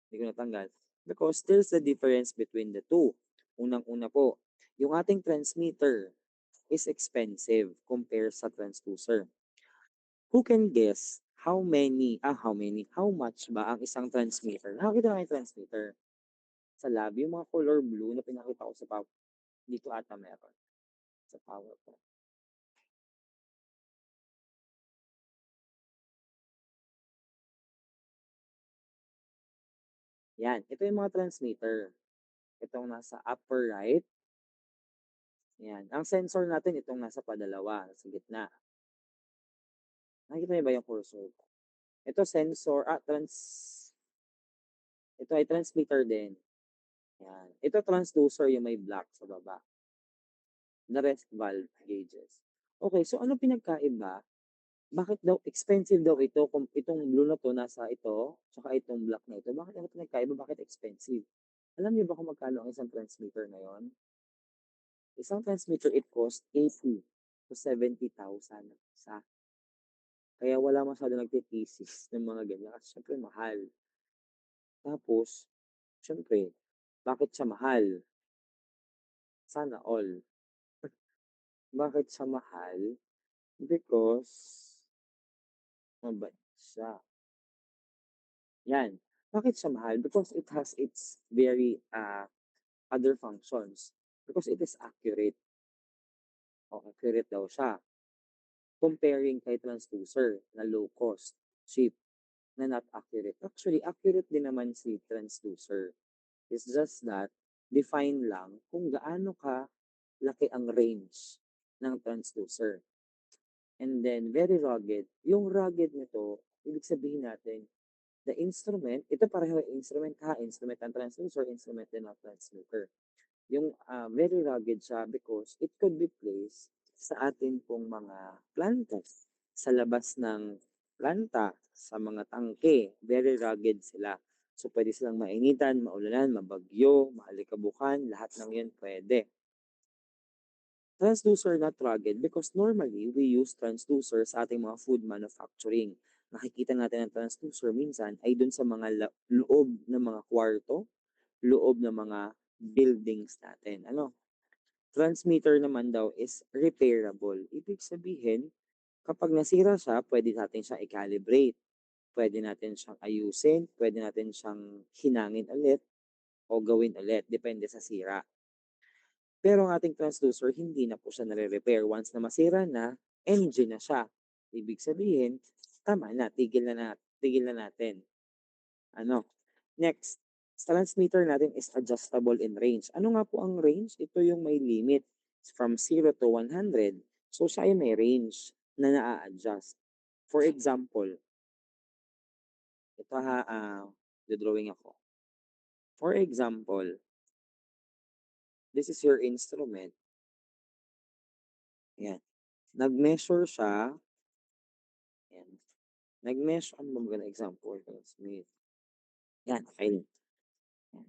hindi ko natanggal. Because there's a difference between the two. Unang-una po, yung ating transmitter is expensive compared sa transducer. Who can guess how much ba ang isang transmitter? Nakakita na yung transmitter sa lab, yung mga color blue na pinakita ko sa dito ata meron sa PowerPoint. Yan, ito yung mga transmitter. Itong nasa upper right. Yan. Ang sensor natin itong nasa padalawa, sa gitna. Nakikita niyo ba yung cursor? Ito sensor, ito ay transmitter din. Yan. Ito transducer yung may black sa baba. The rest valve gauges. Okay, so ano pinagkaiba? Bakit daw expensive daw ito kung itong blue na to nasa ito, tsaka itong black na ito? Bakit ano pinagkaiba? Bakit expensive? Alam niyo ba kung magkano ang isang transmitter na yon? Isang transmitter, it cost 80 to 70,000 sa. Kaya wala masyado nagtitisis ng mga ganyan kasi syempre mahal. Tapos, syempre, bakit siya mahal? Sana all. Bakit siya mahal? Because, mabait siya. Yan. Bakit siya mahal? Because it has its very other functions. Because it is accurate. O, accurate daw siya. Comparing kay transducer na low cost, cheap, na not accurate. Actually, accurate din naman si transducer. It's just that, define lang kung gaano ka laki ang range ng transducer. And then, very rugged. Yung rugged nito, ibig sabihin natin, the instrument, ito pareho instrument instrument ang transducer, instrument din ang transmitter. Yung very rugged siya because it could be placed sa atin pong mga planta. Sa labas ng planta, sa mga tangke, very rugged sila. So, pwede silang mainitan, maulanan, mabagyo, maalikabukan, lahat ng yun pwede. Transducer not rugged because normally we use transducer sa ating mga food manufacturing. Nakikita natin ang transducer minsan ay dun sa mga loob ng mga kwarto, loob ng mga buildings natin. Transmitter naman daw is repairable. Ibig sabihin, kapag nasira siya, pwede natin siyang i-calibrate. Pwede natin siyang ayusin, pwede natin siyang hinangin ulit o gawin ulit, depende sa sira. Pero ang ating transducer, hindi na po siya nare-repair. Once na masira na, engine na siya. Ibig sabihin, tama na, tigil na natin. Next, transmitter natin is adjustable in range. Ano nga po ang range? Ito yung may limit from 0 to 100. So, siya ay may range na na-adjust. For example, ito drawing ako. For example, this is your instrument. Ayan. Nag-measure siya. Ayan. Nag-measure, ano ba magandang example? Smith. Yan, okay. Yan.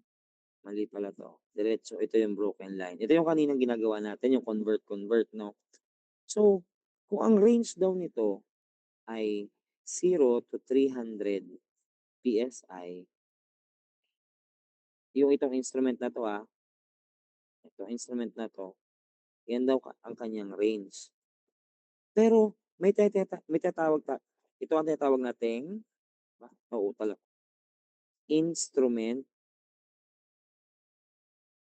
Mali pala to. Diretso, ito yung broken line. Ito yung kaninang ginagawa natin, yung convert, no? So, kung ang range daw nito ay 0 to 300 PSI, yung itong instrument na to itong instrument na to, yan daw ang kanyang range. Pero, may tatawag ito ang tinatawag nating, instrument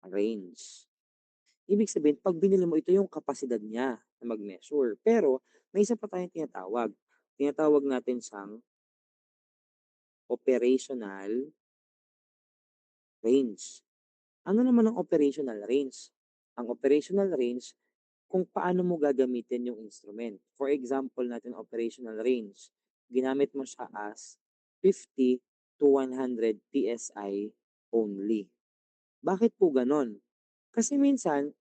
range. Ibig sabihin 'pag binili mo ito yung kapasidad niya na mag-measure. Pero may isa pa tayong tinatawag. Tinatawag natin siyang operational range. Ano naman ang operational range? Ang operational range kung paano mo gagamitin yung instrument. For example natin operational range, ginamit mo siya as 50 to 100 PSI only. Bakit po gano'n? Kasi minsan,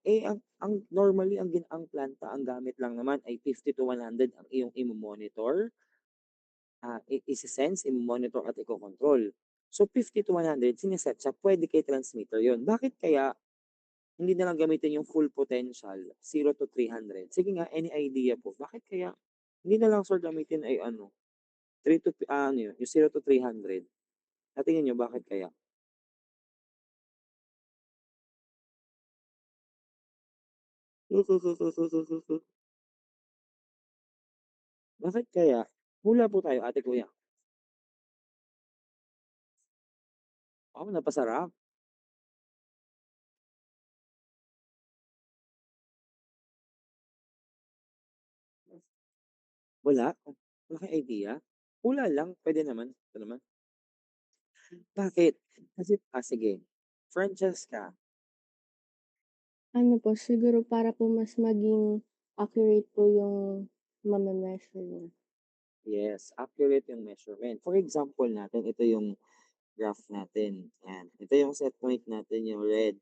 ang normally ang planta ang gamit lang naman ay 50 to 100 ang iyong imo-monitor, ise-sense, imo-monitor at iko-control. So 50 to 100 sine-set siya, puwede kay transmitter 'yun. Bakit kaya hindi na lang gamitin yung full potential, 0 to 300? Sige nga, any idea po, bakit kaya hindi na lang sir gamitin ay ano, 3 to ano yun, yung 0 to 300? Sa tingin niyo bakit kaya? Bakit kaya? Hula po tayo, ate, kuya. Napasarap. Wala? Wala kayong idea? Hula lang, puwede naman, ito naman. Bakit? Kasi sige, Francesca, Ano po, siguro para po mas maging accurate po yung mame-measure niya. yes, accurate yung measurement. For example natin, ito yung graph natin, yan. Ito yung set point natin, yung red.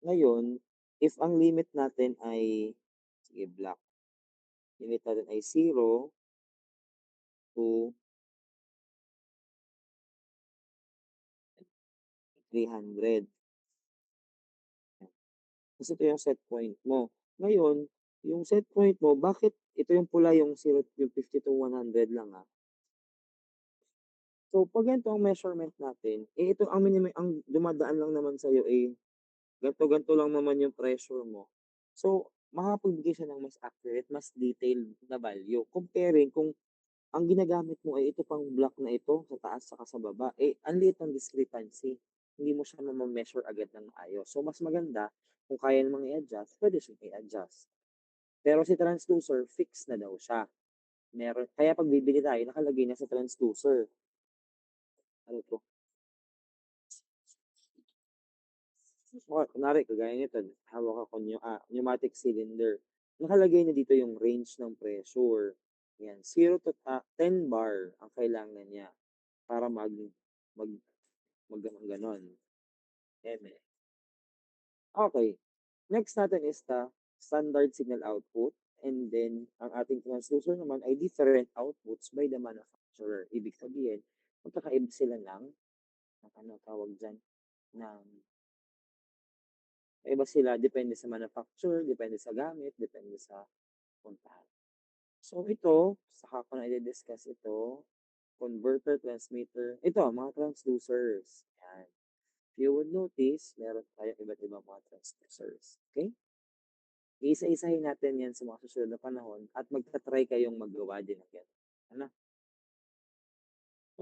Ngayon, if ang limit natin ay, sige black, limit natin ay 0 to 300. Kasi ito yung set point mo. Ngayon, yung set point mo, bakit ito yung pula yung 50 to 100 lang, So, 'pag ganito ang measurement natin, ito ang dumadaan lang naman sa'yo, ganito lang naman yung pressure mo. So, makakapagbigay siya ng mas accurate, mas detailed na value comparing kung ang ginagamit mo ay ito pang block na ito sa taas saka sa baba, ang liit ng discrepancy. Hindi mo siya mame-measure agad ng maayos. So, mas maganda kung kaya namang i-adjust, puwede siyang i-adjust. Pero si transducer, fix na daw siya. Kaya 'pag bibili tayo nakalagay na sa transducer. Ano 'to? Kunwari kagaya nito, hawak ako pneumatic cylinder. Nakalagay na dito yung range ng pressure. Yan, 0 to 10 bar ang kailangan niya para mag gano'n. Eme. Okay, next natin is the standard signal output, and then ang ating transducer naman ay different outputs by the manufacturer. Ibig sabihin, magkakaiba sila ng ano tawag diyan, ng iba sila depende sa manufacturer, depende sa gamit, depende sa puntahan. So ito, saka ko na i-discuss ito, converter, transmitter, ito mga transducers. Yan. If you would notice, meron tayong iba't ibang mga transducers. Okay? Iisa-isahin natin yan sa mga susunod na panahon at magta-try kayong maggawa din ng ganun. Ano?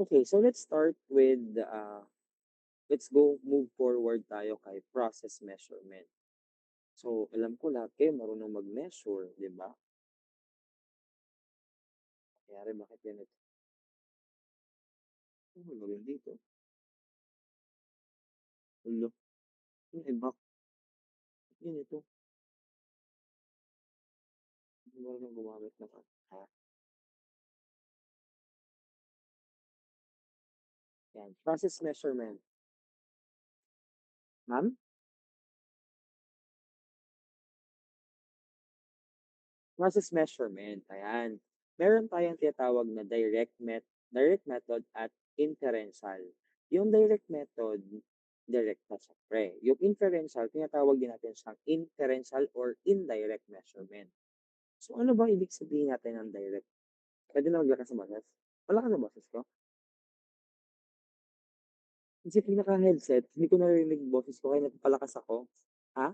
Okay, so let's start with, move forward tayo kay process measurement. So, alam ko lahat kayo marunong mag-measure, di ba? Kaya bakit ganito? Ano gawin dito? Hala, yung iba, ganito. Hindi marunong gumamit ng Yan, process measurement. Ma'am? Process measurement, ayan. Meron tayong tinatawag na direct method at inferential. Yung direct method, direct na siyempre. Yung inferential, tinatawag din natin siyang inferential or indirect measurement. So ano ba ibig sabihin natin ng direct? Pwede na maglakas ng boses? Wala ka ng boses ko? Kasi pinaka-headset, hindi ko narinig boses ko kaya napapalakas ako. Ha?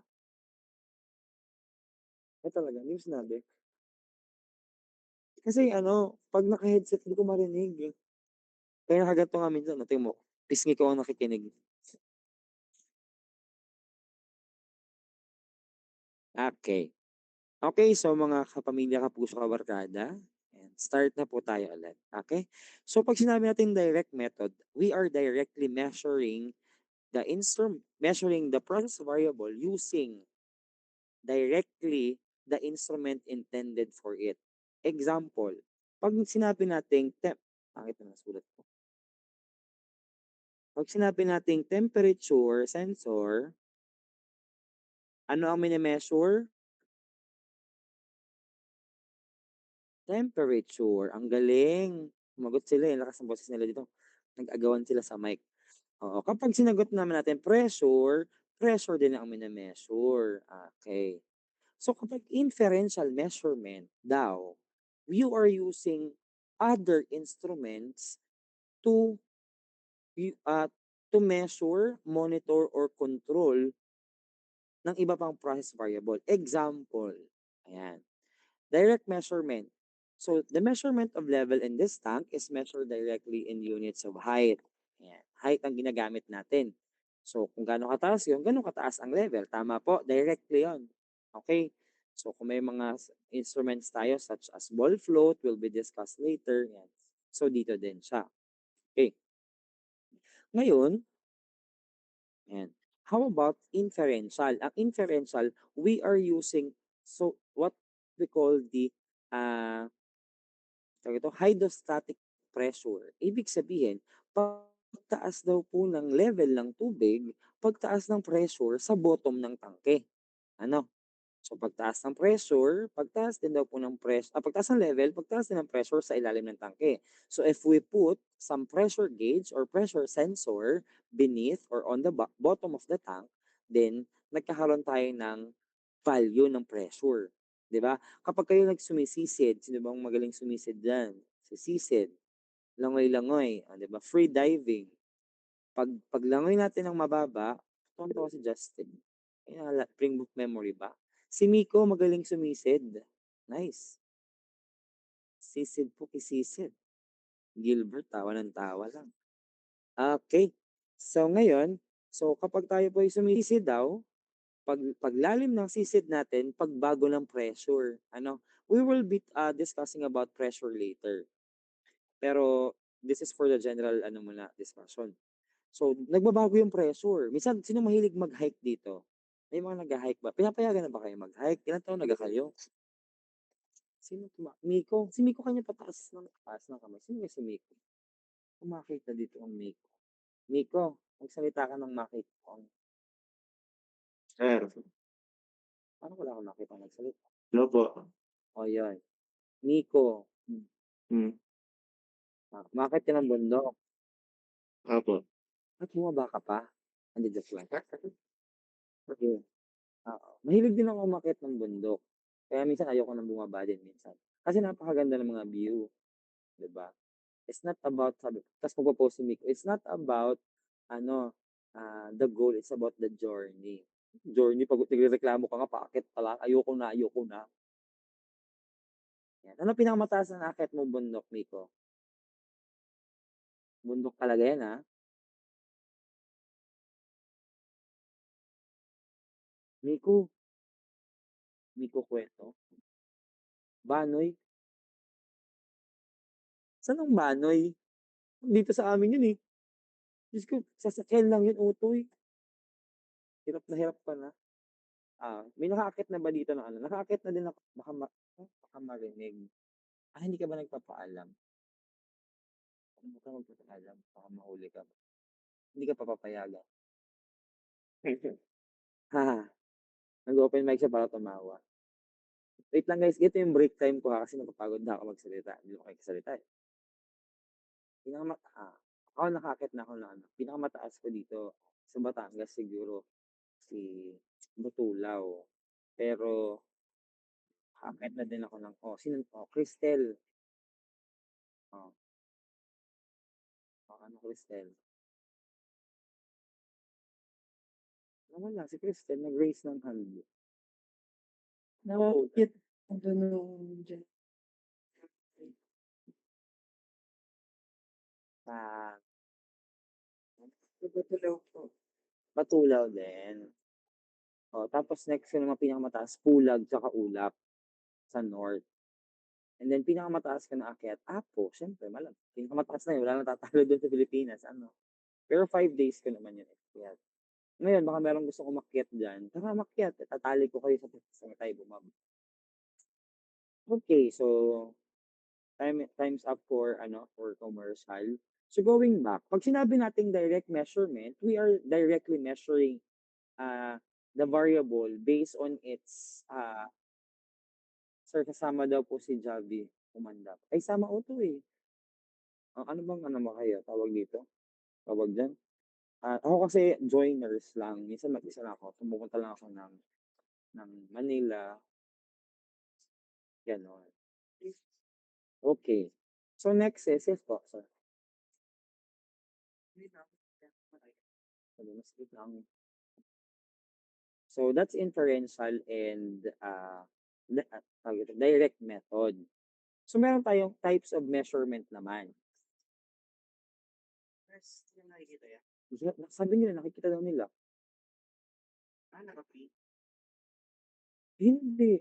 Ay talaga, hindi mo sinabi? Kasi ano, 'pag naka-headset hindi ko marinig. Kaya nakaganto nga minsan 'no, tingnan mo, pisngi ko ang nakikinig. Okay. Okay, so mga kapamilya, kapuso, kabarkada, and start na po tayo ulit. Okay? So pag sinabi natin direct method, we are directly measuring the process variable using directly the instrument intended for it. Example, pag sinabi nating pangit na nasulat ko. Pag sinabi nating temperature sensor, ano ang mini-measure? Temperature. Ang galing. Sumagot sila, eh, lakas ng boses nila dito. Nag-agawan sila sa mic. Oo, kapag sinagot naman natin pressure, pressure din ang mini-measure. Okay. So kapag inferential measurement daw, you are using other instruments to y- uh, to measure, monitor, or control ng iba pang process variable. Example, ayan, direct measurement. So the measurement of level in this tank is measured directly in units of height. Ayan, height ang ginagamit natin. So kung gaano kataas yun, gaano kataas ang level. Tama po, directly yon. Okay? So kung may mga instruments tayo such as ball float will be discussed later. Yan. So dito din siya. Okay. Ngayon, yan. How about inferential? Ang inferential, we are using what we call the uh, hydrostatic pressure. Ibig sabihin, pagtaas daw po ng level ng tubig, pagtaas ng pressure sa bottom ng tangke. Ano? So pagtaas ng pressure, pagtaas din daw po ng pagtaas ng level, pagtaas din ng pressure sa ilalim ng tangke. So if we put some pressure gauge or pressure sensor beneath or on the bottom of the tank, then nagkakaroon tayo ng value ng pressure. 'Di ba? Kapag kayo nagsumisid, sino bang magaling sumisid diyan? Sisisid, langoy-langoy, 'di ba? Free diving. Paglangoy natin ng mababa, tuwang-tuwa si Justin. Bring book memory ba? Si Miko magaling sumisid. Nice. Sisid po kisisid. Gilbert, tawa ng tawa lang. Okay. So ngayon, kapag tayo po ay sumisid daw, paglalim ng sisid natin, pagbago ng pressure. We will be discussing about pressure later. Pero this is for the general discussion. So, nagbabago yung pressure. Minsan, sino mahilig mag-hike dito? May mga nag-hike ba? Pinapayagan na ba kayo mag-hike? Ilan taon na kayo? Sino Miko? Si Miko kanya pataas ng kamay. Sino ba si Miko? Umakit na dito ang Miko. Miko, magsalita ka ng makita ko. Sir, Paano wala akong nakita nagsalita? hello po. O, yun. Miko, umakit ka ng bundok. Opo. At bumaba ka pa? Hindi, just lang. Okay. Mahilig din ako umakyat ng bundok. Kaya minsan ayoko nang bumaba din minsan. Kasi napakaganda ng mga view, 'di ba? It's not about tapos magpo-post si Miko, it's not about the goal, it's about the journey. Journey, pag nagrereklamo ka nga, paakyat pa lang, ayoko na. Yan. Ano pinakamataas na naakyat mo bundok, Miko? Bundok talaga yan, ha? Miko kwento. Banoy? Saan ang Banoy? Dito sa amin yun, eh. Diyos ko, sasakyan lang yun, utoy. Hirap na hirap ka na. May nakaakyat na ba dito ng ano? Nakaakyat na din ako. Baka marinig. Hindi ka ba nagpapaalam? Ano ka magpapaalam? Baka mahuli ka. Hindi ka pa papayagan. Haha. Nag-open mic siya para tumawa. Wait lang guys, ito yung break time ko kasi napapagod na ako magsalita. Hindi ko magsalita eh. Ako nakakit na ako na pinakamataas ko dito sa Batangas siguro si Butulaw. Pero nakakit na din ako ng Cristel. Cristel? Wala, si Cristel nag-raise ng hand. Nakakit. Ano nung dyan. Batulaw po. Batulaw din. tapos next yung mga pinakamataas, Pulag tsaka Ulap sa north. And then pinakamataas ka na aakyat, Apo, siyempre pinakamataas na yun, wala nang tatalo dun sa Pilipinas, ano. Pero 5 days ko naman yun akyat. Ngayon baka merong gustong umakyat diyan, tara umakyat, tatali ko kayo sa tayo bumaba. Okay, so time's up for for commercial. So going back, pag sinabi nating direct measurement, we are directly measuring the variable based on its sir, kasama daw po si Javi umandap. Ay, sama ko to eh. Ano bang ba kayo? Tawag dito? Tawag dyan? Ako kasi joiners lang. Minsan mag-isa lang ako. Pumupunta lang ako ng Manila. Ganon. Okay. So next is, yes po, sir. Mas wait lang. So that's inferential and direct method. So meron tayong types of measurement naman. Sabi nila, nakikita daw nila. Hindi.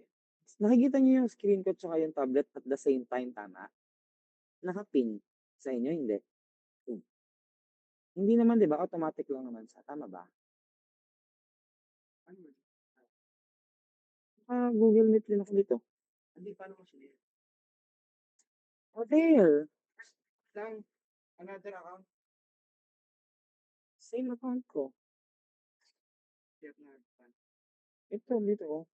Nakikita niyo yung screen ko tsaka yung tablet at the same time, tama? Nakapin. Sa inyo, hindi. Hindi naman, di ba? Automatic lang naman sa. Tama ba? Google Meet din ako dito. Hindi, paano mo siya? Oh, there. Lang. Another account. Same account ko. Ito, dito oh.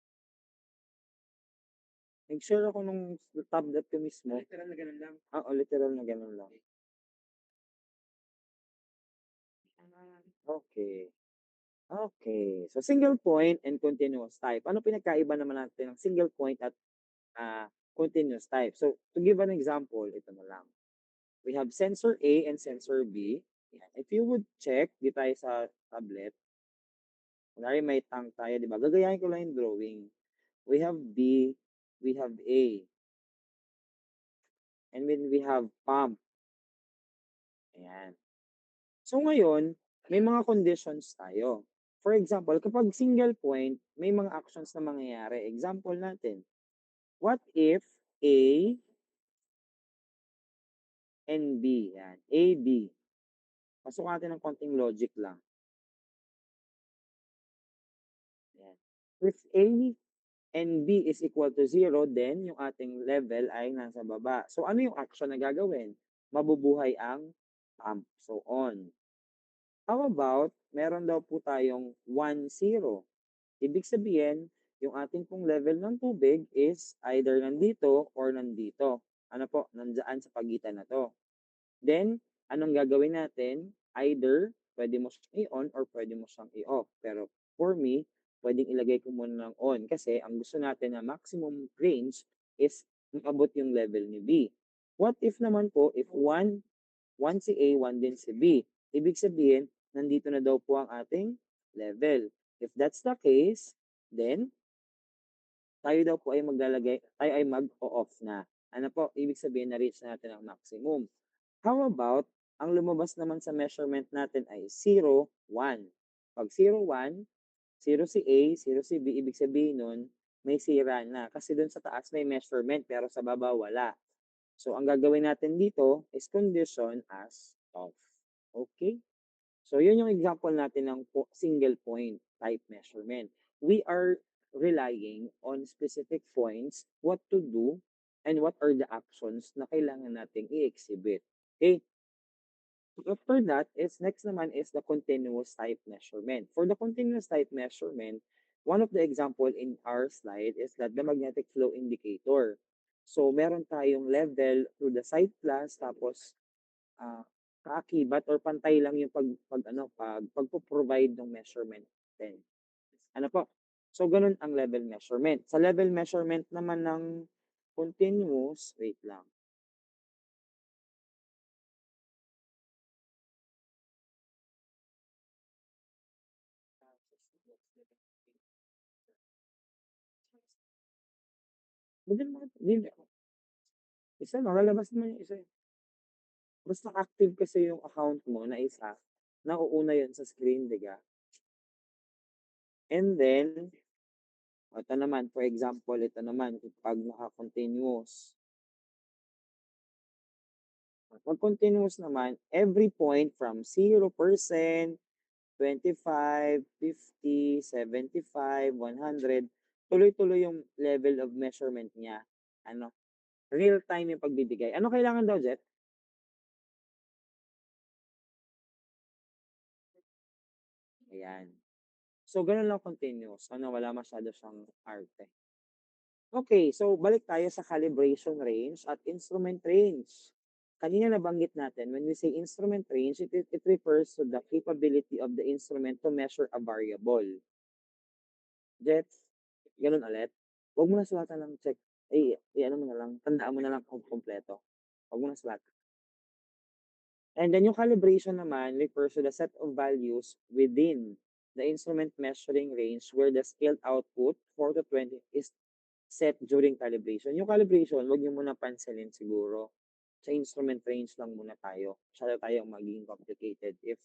Nag-share ako nung tablet ko mismo. Literal na ganun lang? Literal na ganun lang. Okay. Okay. So, single point and continuous type. Ano pinagkaiba naman natin ng single point at continuous type? So, to give an example, ito na lang. We have sensor A and sensor B. Yan. If you would check, di tayo sa tablet. Kunwari may tank tayo, di ba? Gagayahin ko lang yung drawing. We have B, we have A. And then we have pump. Ayan. So ngayon, may mga conditions tayo. For example, kapag single point, may mga actions na mangyayari. Example natin, what if A and B? Yan. A, B. Pasok natin ng konting logic lang. Yan. If A and B is equal to 0, then yung ating level ay nasa baba. So ano yung action na gagawin? Mabubuhay ang pump. So on. How about, meron daw po tayong 1, 0. Ibig sabihin, yung ating pong level ng tubig is either nandito or nandito. Ano po? Nandyan sa pagitan na to. Then, anong gagawin natin? Either, pwede mo siyang i-on or pwede mo siyang i-off. Pero for me, pwedeng ilagay ko muna ng on kasi ang gusto natin na maximum range is maabot yung level ni B. What if naman po, if 1 si A, 1 din si B? Ibig sabihin, nandito na daw po ang ating level. If that's the case, then tayo daw po ay tayo ay mag-off na. Ano po? Ibig sabihin, na-reach natin ang maximum. How about, ang lumabas naman sa measurement natin ay 0, 1. Pag 0, 1, 0 si A, 0 si B, ibig sabihin nun, may sira na. Kasi dun sa taas may measurement, pero sa baba wala. So, ang gagawin natin dito is condition as off. Okay? So, yun yung example natin ng single point type measurement. We are relying on specific points, what to do, and what are the actions na kailangan nating i-exhibit. Okay? After that, next naman is the continuous type measurement. For the continuous type measurement, one of the example in our slide is that the magnetic flow indicator. So, meron tayong level through the site class, tapos kaakibat or pantay lang yung pagpo-provide ng measurement din. Ano po? So, ganun ang level measurement. Sa level measurement naman ng continuous, wait lang. Isa, lalabas naman yung isa. Basta active kasi yung account mo na isa, nauuna yun sa screen, diga? And then, ito naman, for example, ito naman, pag naka-continuous. Pag continuous naman, every point from 0%, 25, 50, 75, 100, tuloy-tuloy yung level of measurement niya. Ano, real time yung pagbibigay. Ano kailangan daw, Jet? Ayan. So, ganun lang continuous. Ano, wala masyado siyang arte. Okay, so balik tayo sa calibration range at instrument range. Kanina nabanggit natin, when we say instrument range, it refers to the capability of the instrument to measure a variable. Jets, ganun ulit. Huwag mo na sulatan ng check. Ano mo na lang, tandaan mo na lang kung kompleto. Huwag mo na sulatan. And then yung calibration naman refers to the set of values within the instrument measuring range where the scaled output 4 to 20 is set during calibration. Yung calibration, wag niyo muna pansinin siguro. Sa instrument range lang muna tayo. Masyado tayong magiging complicated if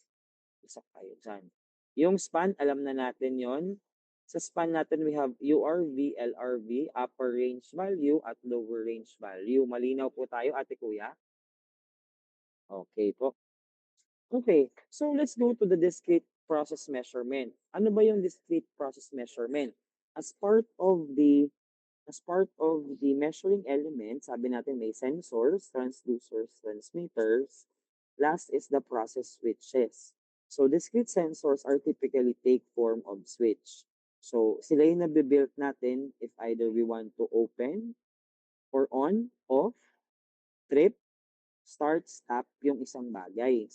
isa tayo dyan. Yung span, alam na natin yon. Sa span natin, we have URV, LRV, upper range value at lower range value. Malinaw po tayo, ate kuya? Okay po. Okay, so let's go to the discrete process measurement. Ano ba yung discrete process measurement? As part of the measuring element, sabi natin may sensors, transducers, transmitters. Last is the process switches. So discrete sensors are typically take form of switch. So sila yung nabibuild natin if either we want to open or on, off, trip, start, stop yung isang bagay.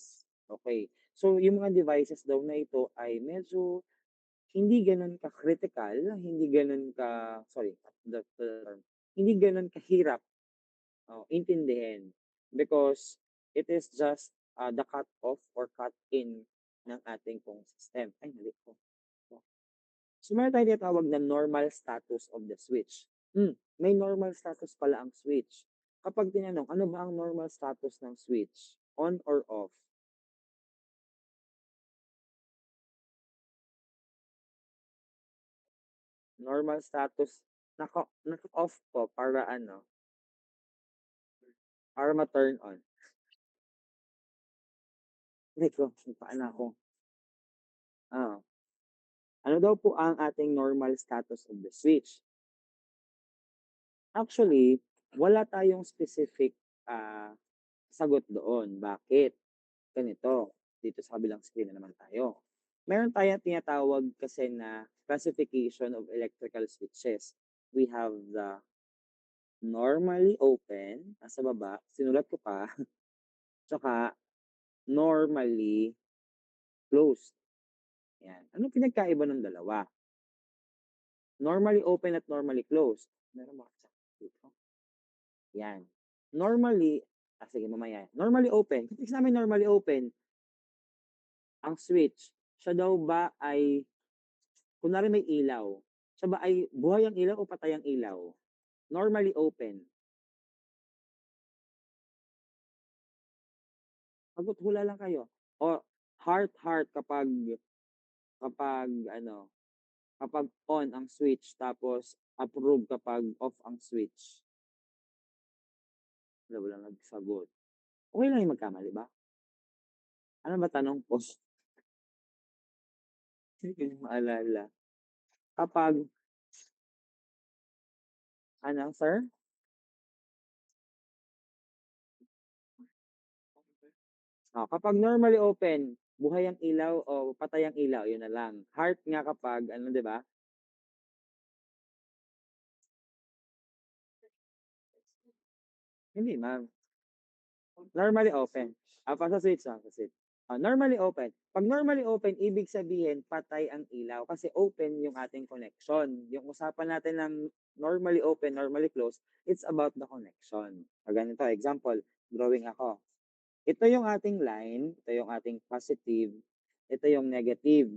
Okay. So yung mga devices daw na ito ay medyo hindi gano'n ka-critical, hindi gano'n ka sorry, the term, hindi gano'n kahirap, intindihin because it is just, the cut off or cut in ng ating pong system. Ay, mali po. So, meron tayong tinatawag na normal status of the switch. May normal status pala ang switch. Kapag tinanong, ano ba ang normal status ng switch? On or off? Normal status, naka-off po para ano, para ma-turn on. Hindi ko, paano ako? Ano daw po ang ating normal status of the switch? Actually, wala tayong specific sagot doon. Bakit? Ganito, dito sa kabilang screen na naman tayo. Meron tayong tinatawag kasi na classification of electrical switches. We have the normally open, nasa baba, sinulat ko pa, tsaka normally closed. Yan. Anong pinagkaiba ng dalawa? Normally open at normally closed. Meron ba dito? Yan. Normally, sige mamaya. Normally open. Kapag namin normally open, ang switch, siya daw ba ay, kunwari may ilaw, siya ba ay buhay ang ilaw o patay ang ilaw? Normally open. Sagot, hula lang kayo. O heart kapag ano, kapag on ang switch tapos approve kapag off ang switch. Wala lang nagsagot. Okay lang yung magkamali ba? Ano ba tanong ko? Hindi ko maalala. Kapag ano, sir? Kapag normally open, buhay ang ilaw o patay ang ilaw, yun na lang. Heart nga kapag ano, 'di ba? Hindi ma'am. Normally open. Pa sa switch sa switch. Normally open. 'Pag normally open, ibig sabihin patay ang ilaw kasi open yung ating connection. Yung usapan natin ng normally open, normally closed, it's about the connection. Ganito, example, drawing ako. Ito yung ating line, ito yung ating positive, ito yung negative.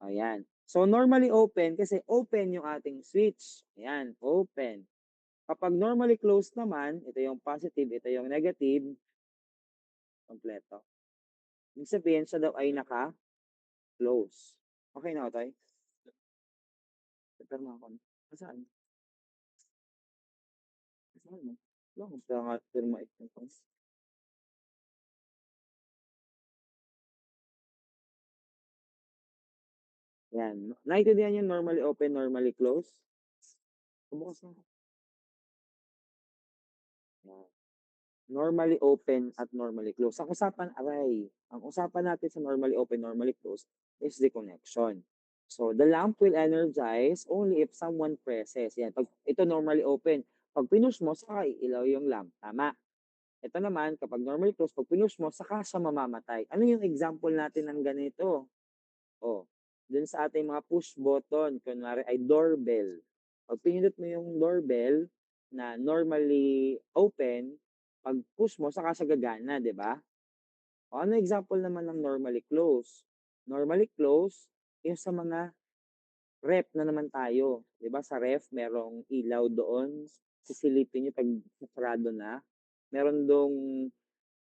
Ayan. So, normally open kasi open yung ating switch. Ayan, open. Kapag normally closed naman, ito yung positive, ito yung negative, kompleto. Ibig sabihin, siya daw ay naka-close. Okay na, Otoy? Pirma ako. Saan? Saan mo? Wala akong pirma ito. Yan. Naintindihan niyo normally open, normally close? Bumukas na ako. Yan. Normally open at normally close. Ang usapan natin sa normally open, normally close is the connection. So, the lamp will energize only if someone presses. Yan. Pag ito normally open, pag pinush mo, saka iilaw yung lamp. Tama. Ito naman, kapag normally close, pag pinush mo, saka siya mamamatay. Ano yung example natin ng ganito? Oh, dun sa ating mga push button, kunwari ay doorbell. Pag pinindot mo yung doorbell na normally open, pag push mo, saka siya gagana, di ba? O ano example naman ng normally close? Normally close, yung sa mga ref na naman tayo. Di ba sa ref, merong ilaw doon. Sisilipin nyo pag sarado na. Meron dong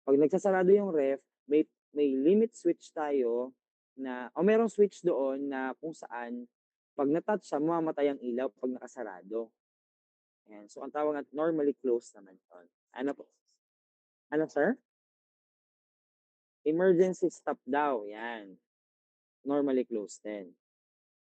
pag nagsasarado yung ref, may limit switch tayo na o merong switch doon na kung saan pag na-touch siya, mamamatay ang ilaw pag nakasarado. Ayan. So, ang tawag at normally closed naman yun. Ano po? Ano, sir? Emergency stop daw. Yan. Normally closed din.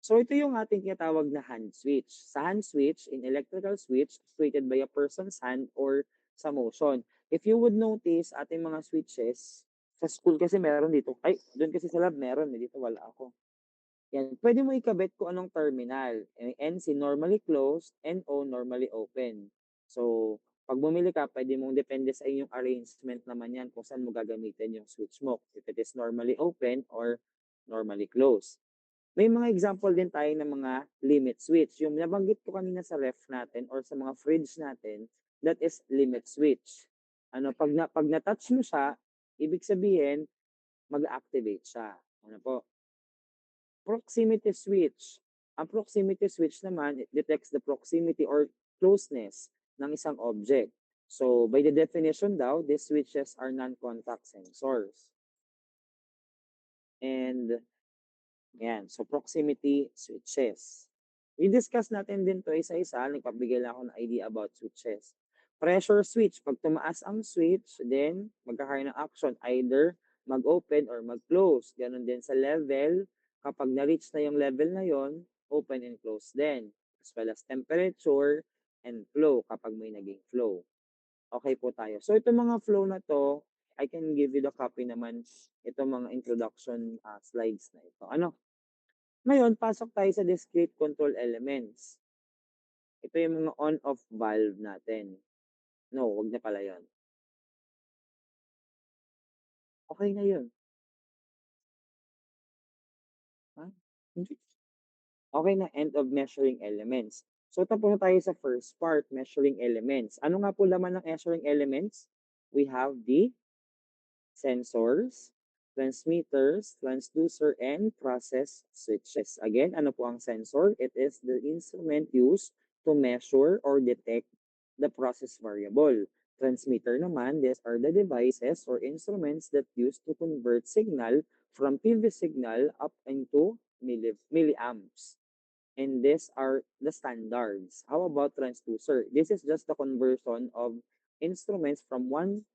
So, ito yung ating tinatawag na hand switch. Sa hand switch, in electrical switch, created by a person's hand or sa motion. If you would notice, ating mga switches, sa school kasi meron dito. Ay, doon kasi sa lab meron. Dito wala ako. Yan. Pwede mo ikabit kung anong terminal. NC, normally closed. NO, normally open. So, pag bumili ka, pwede mong depende sa inyong arrangement naman yan kung saan mo gagamitin yung switch mo. If it is normally open or normally closed. May mga example din tayo ng mga limit switch. Yung nabanggit ko kanina sa ref natin or sa mga fridge natin, that is limit switch. Ano, pag na-touch mo siya, ibig sabihin, mag-activate siya. Ano po? Proximity switch. Ang proximity switch naman, it detects the proximity or closeness ng isang object. So, by the definition daw, these switches are non-contact sensors. And yan. So, proximity switches. I-discuss natin din to isa-isa. Nagpabigay lang ako ng idea about switches. Pressure switch. Pag tumaas ang switch, then magkakaroon ng action. Either mag-open or mag-close. Ganon din sa level. Kapag na-reach na yung level na yon, open and close din. As well as temperature and flow kapag may naging flow. Okay po tayo. So, itong mga flow na to, I can give you the copy naman itong mga introduction slides na ito. Ano? Ngayon, pasok tayo sa discrete control elements. Ito yung mga on-off valve natin. No, wag na pala yun. Okay na yun. Ha? Hindi. Okay na, end of measuring elements. So, tapos na tayo sa first part, measuring elements. Ano nga po laman ng measuring elements? We have the sensors, transmitters, transducer, and process switches. Again, ano po ang sensor? It is the instrument used to measure or detect the process variable. Transmitter naman, these are the devices or instruments that used to convert signal from PV signal up into milliamps. And these are the standards. How about transducer? This is just the conversion of instruments from one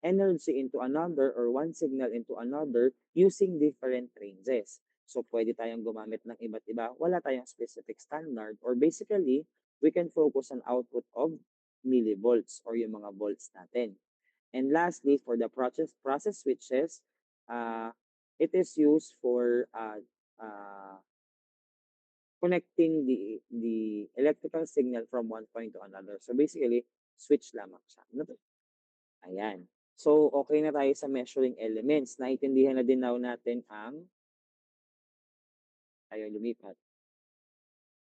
energy into another or one signal into another using different ranges. So, pwede tayong gumamit ng iba't iba. Wala tayong specific standard or basically, we can focus on output of millivolts or yung mga volts natin. And lastly, for the process switches, it is used for connecting the electrical signal from one point to another. So basically, switch lamang siya. Ayan. So, okay na tayo sa measuring elements. Naintindihan na din now natin ang ayaw lumipat.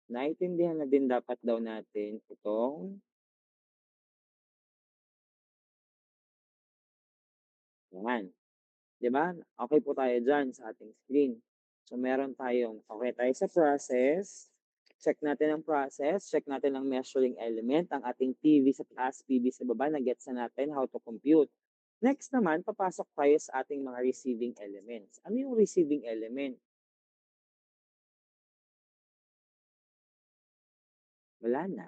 Naintindihan na din dapat daw natin itong yan. Di ba? Okay po tayo dyan sa ating screen. So, meron tayong, okay tayo sa process. Check natin ang process. Check natin ang measuring element. Ang ating PV sa taas, PV sa baba. Na-gets na natin how to compute. Next naman, papasok tayo sa ating mga receiving elements. Ano yung receiving element? Wala na.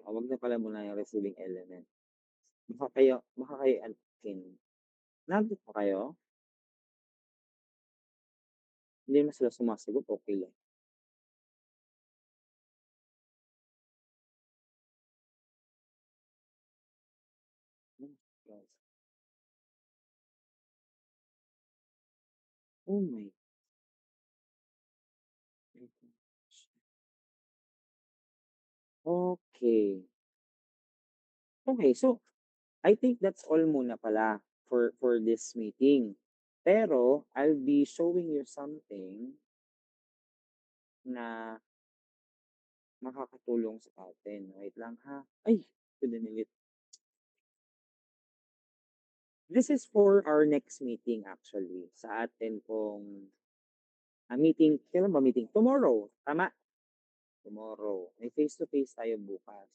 Wag na pala muna yung receiving element. Baka kayo Anakin. Nandito pa kayo? Hindi na sila sumasagot, okay lang. Guys. Oh my gosh. Okay. Okay, so I think that's all muna pala for this meeting. Pero I'll be showing you something na makakatulong sa atin. Wait lang ha. Ay, dinilit. This is for our next meeting actually. Sa atin pong meeting. Kailan ba meeting? Tomorrow. Tama? Tomorrow. May face-to-face tayo bukas.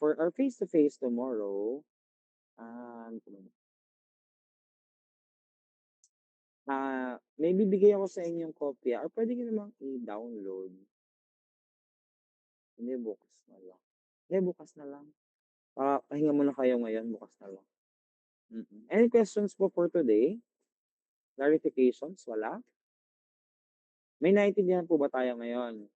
For our face-to-face tomorrow, um, may bibigay ako sa inyong kopya or pwede nyo namang i-download. Hindi, bukas na lang. Hindi, bukas na lang. Pahinga muna kayo ngayon, bukas na lang. Any questions po for today? Clarifications? Wala? May naintindihan po ba tayo ngayon?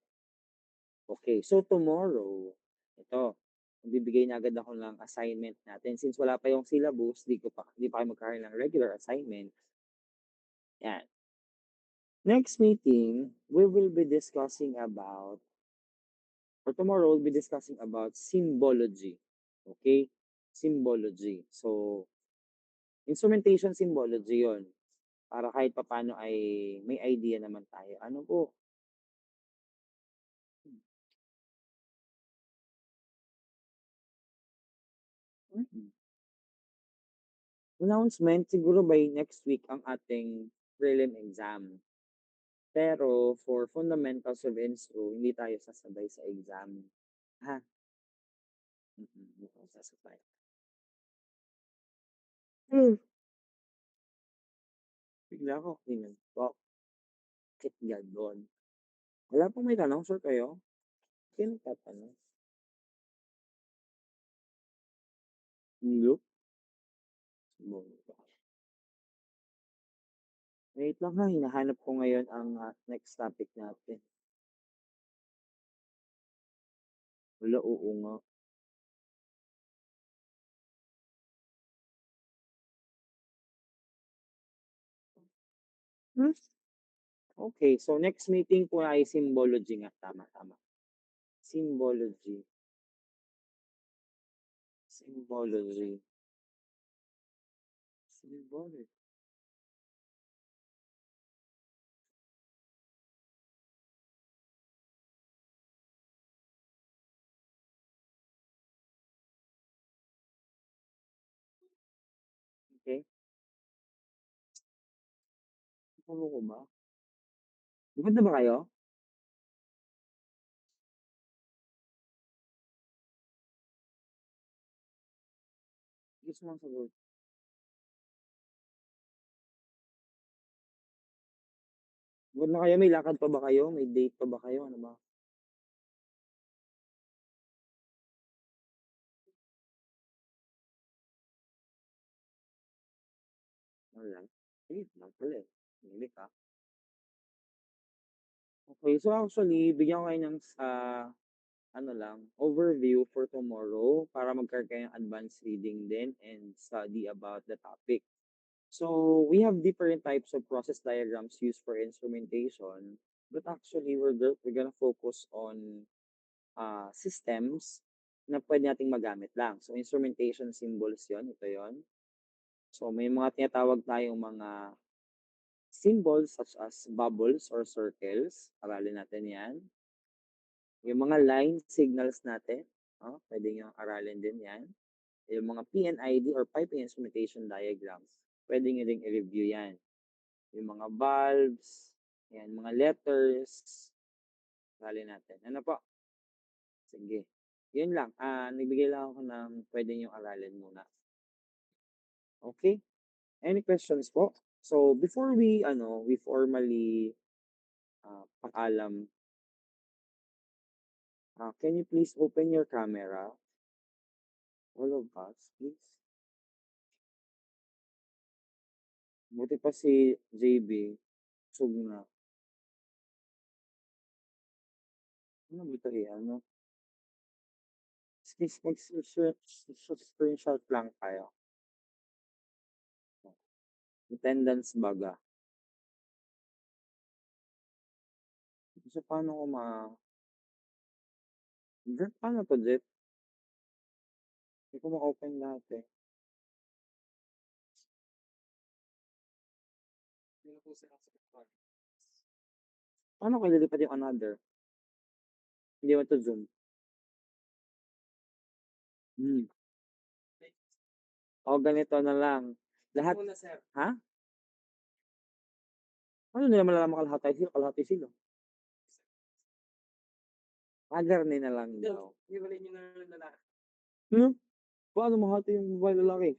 Okay, so tomorrow, ito, magbibigay na agad ako ng assignment natin. Since wala pa yung syllabus, di pa kayo magkakaroon ng regular assignment. Yan. Next meeting, we will be discussing about, or tomorrow we'll be discussing about symbology. Okay? Symbology. So, instrumentation symbology yon para kahit papano ay may idea naman tayo. Ano po? Announcement, siguro by next week ang ating prelim exam. Pero for fundamentals of Instro, hindi tayo sasabay sa exam. Ha? Hindi tayo sasabay. Bigla ako kinantok. Bakit ganon? Wala pong may tanong, sir, kayo? Sino tatanong? Hindi. Wait lang ha, hinahanap ko ngayon ang next topic natin. Wala, oo nga. Okay, so next meeting po ay symbology nga. Tama, tama. Symbology. Symbology. Symbology. Okay. Ano ko ba? Maganda ba kayo? Gusto mong sagot. Maganda kayo? May lakad pa ba kayo? May date pa ba kayo? Ano ba? Wala. Sige, lang pala eh. Hindi ka. Okay, so actually, bigyan ko kayo ng ano lang, overview for tomorrow para magkaroon kayo ng advanced reading din and study about the topic. So we have different types of process diagrams used for instrumentation, but actually we're gonna focus on systems na pwede nating magamit lang. So instrumentation symbols yon, ito yon. So may mga tinatawag tayong mga symbols such as bubbles or circles. Aralin natin yan. Yung mga line signals natin, pwede nyo aralin din yan. Yung mga PNID or piping instrumentation diagrams, pwede nyo ring i-review yan. Yung mga valves, yan, mga letters, aralin natin. Ano po? Sige. Yun lang. Nagbigay lang ako ng pwede nyo aralin muna. Okay? Any questions po? So, before we formally paalam Can you please open your camera? All of us, please. Buti pa si JB. Sug na. Ano ba ito ano? Please mag-screenshot lang tayo. Attendance baga. So, paano ko Jeff, paano to, Jeff? Hindi ko ma-open lahat eh. Paano ko ililipat yung another? Hindi mo to zoom. O, ganito na lang. Lahat, ha? Ano nila malalaman kalahati sila? Other na lang daw. Paano mahati yung babae lalaki?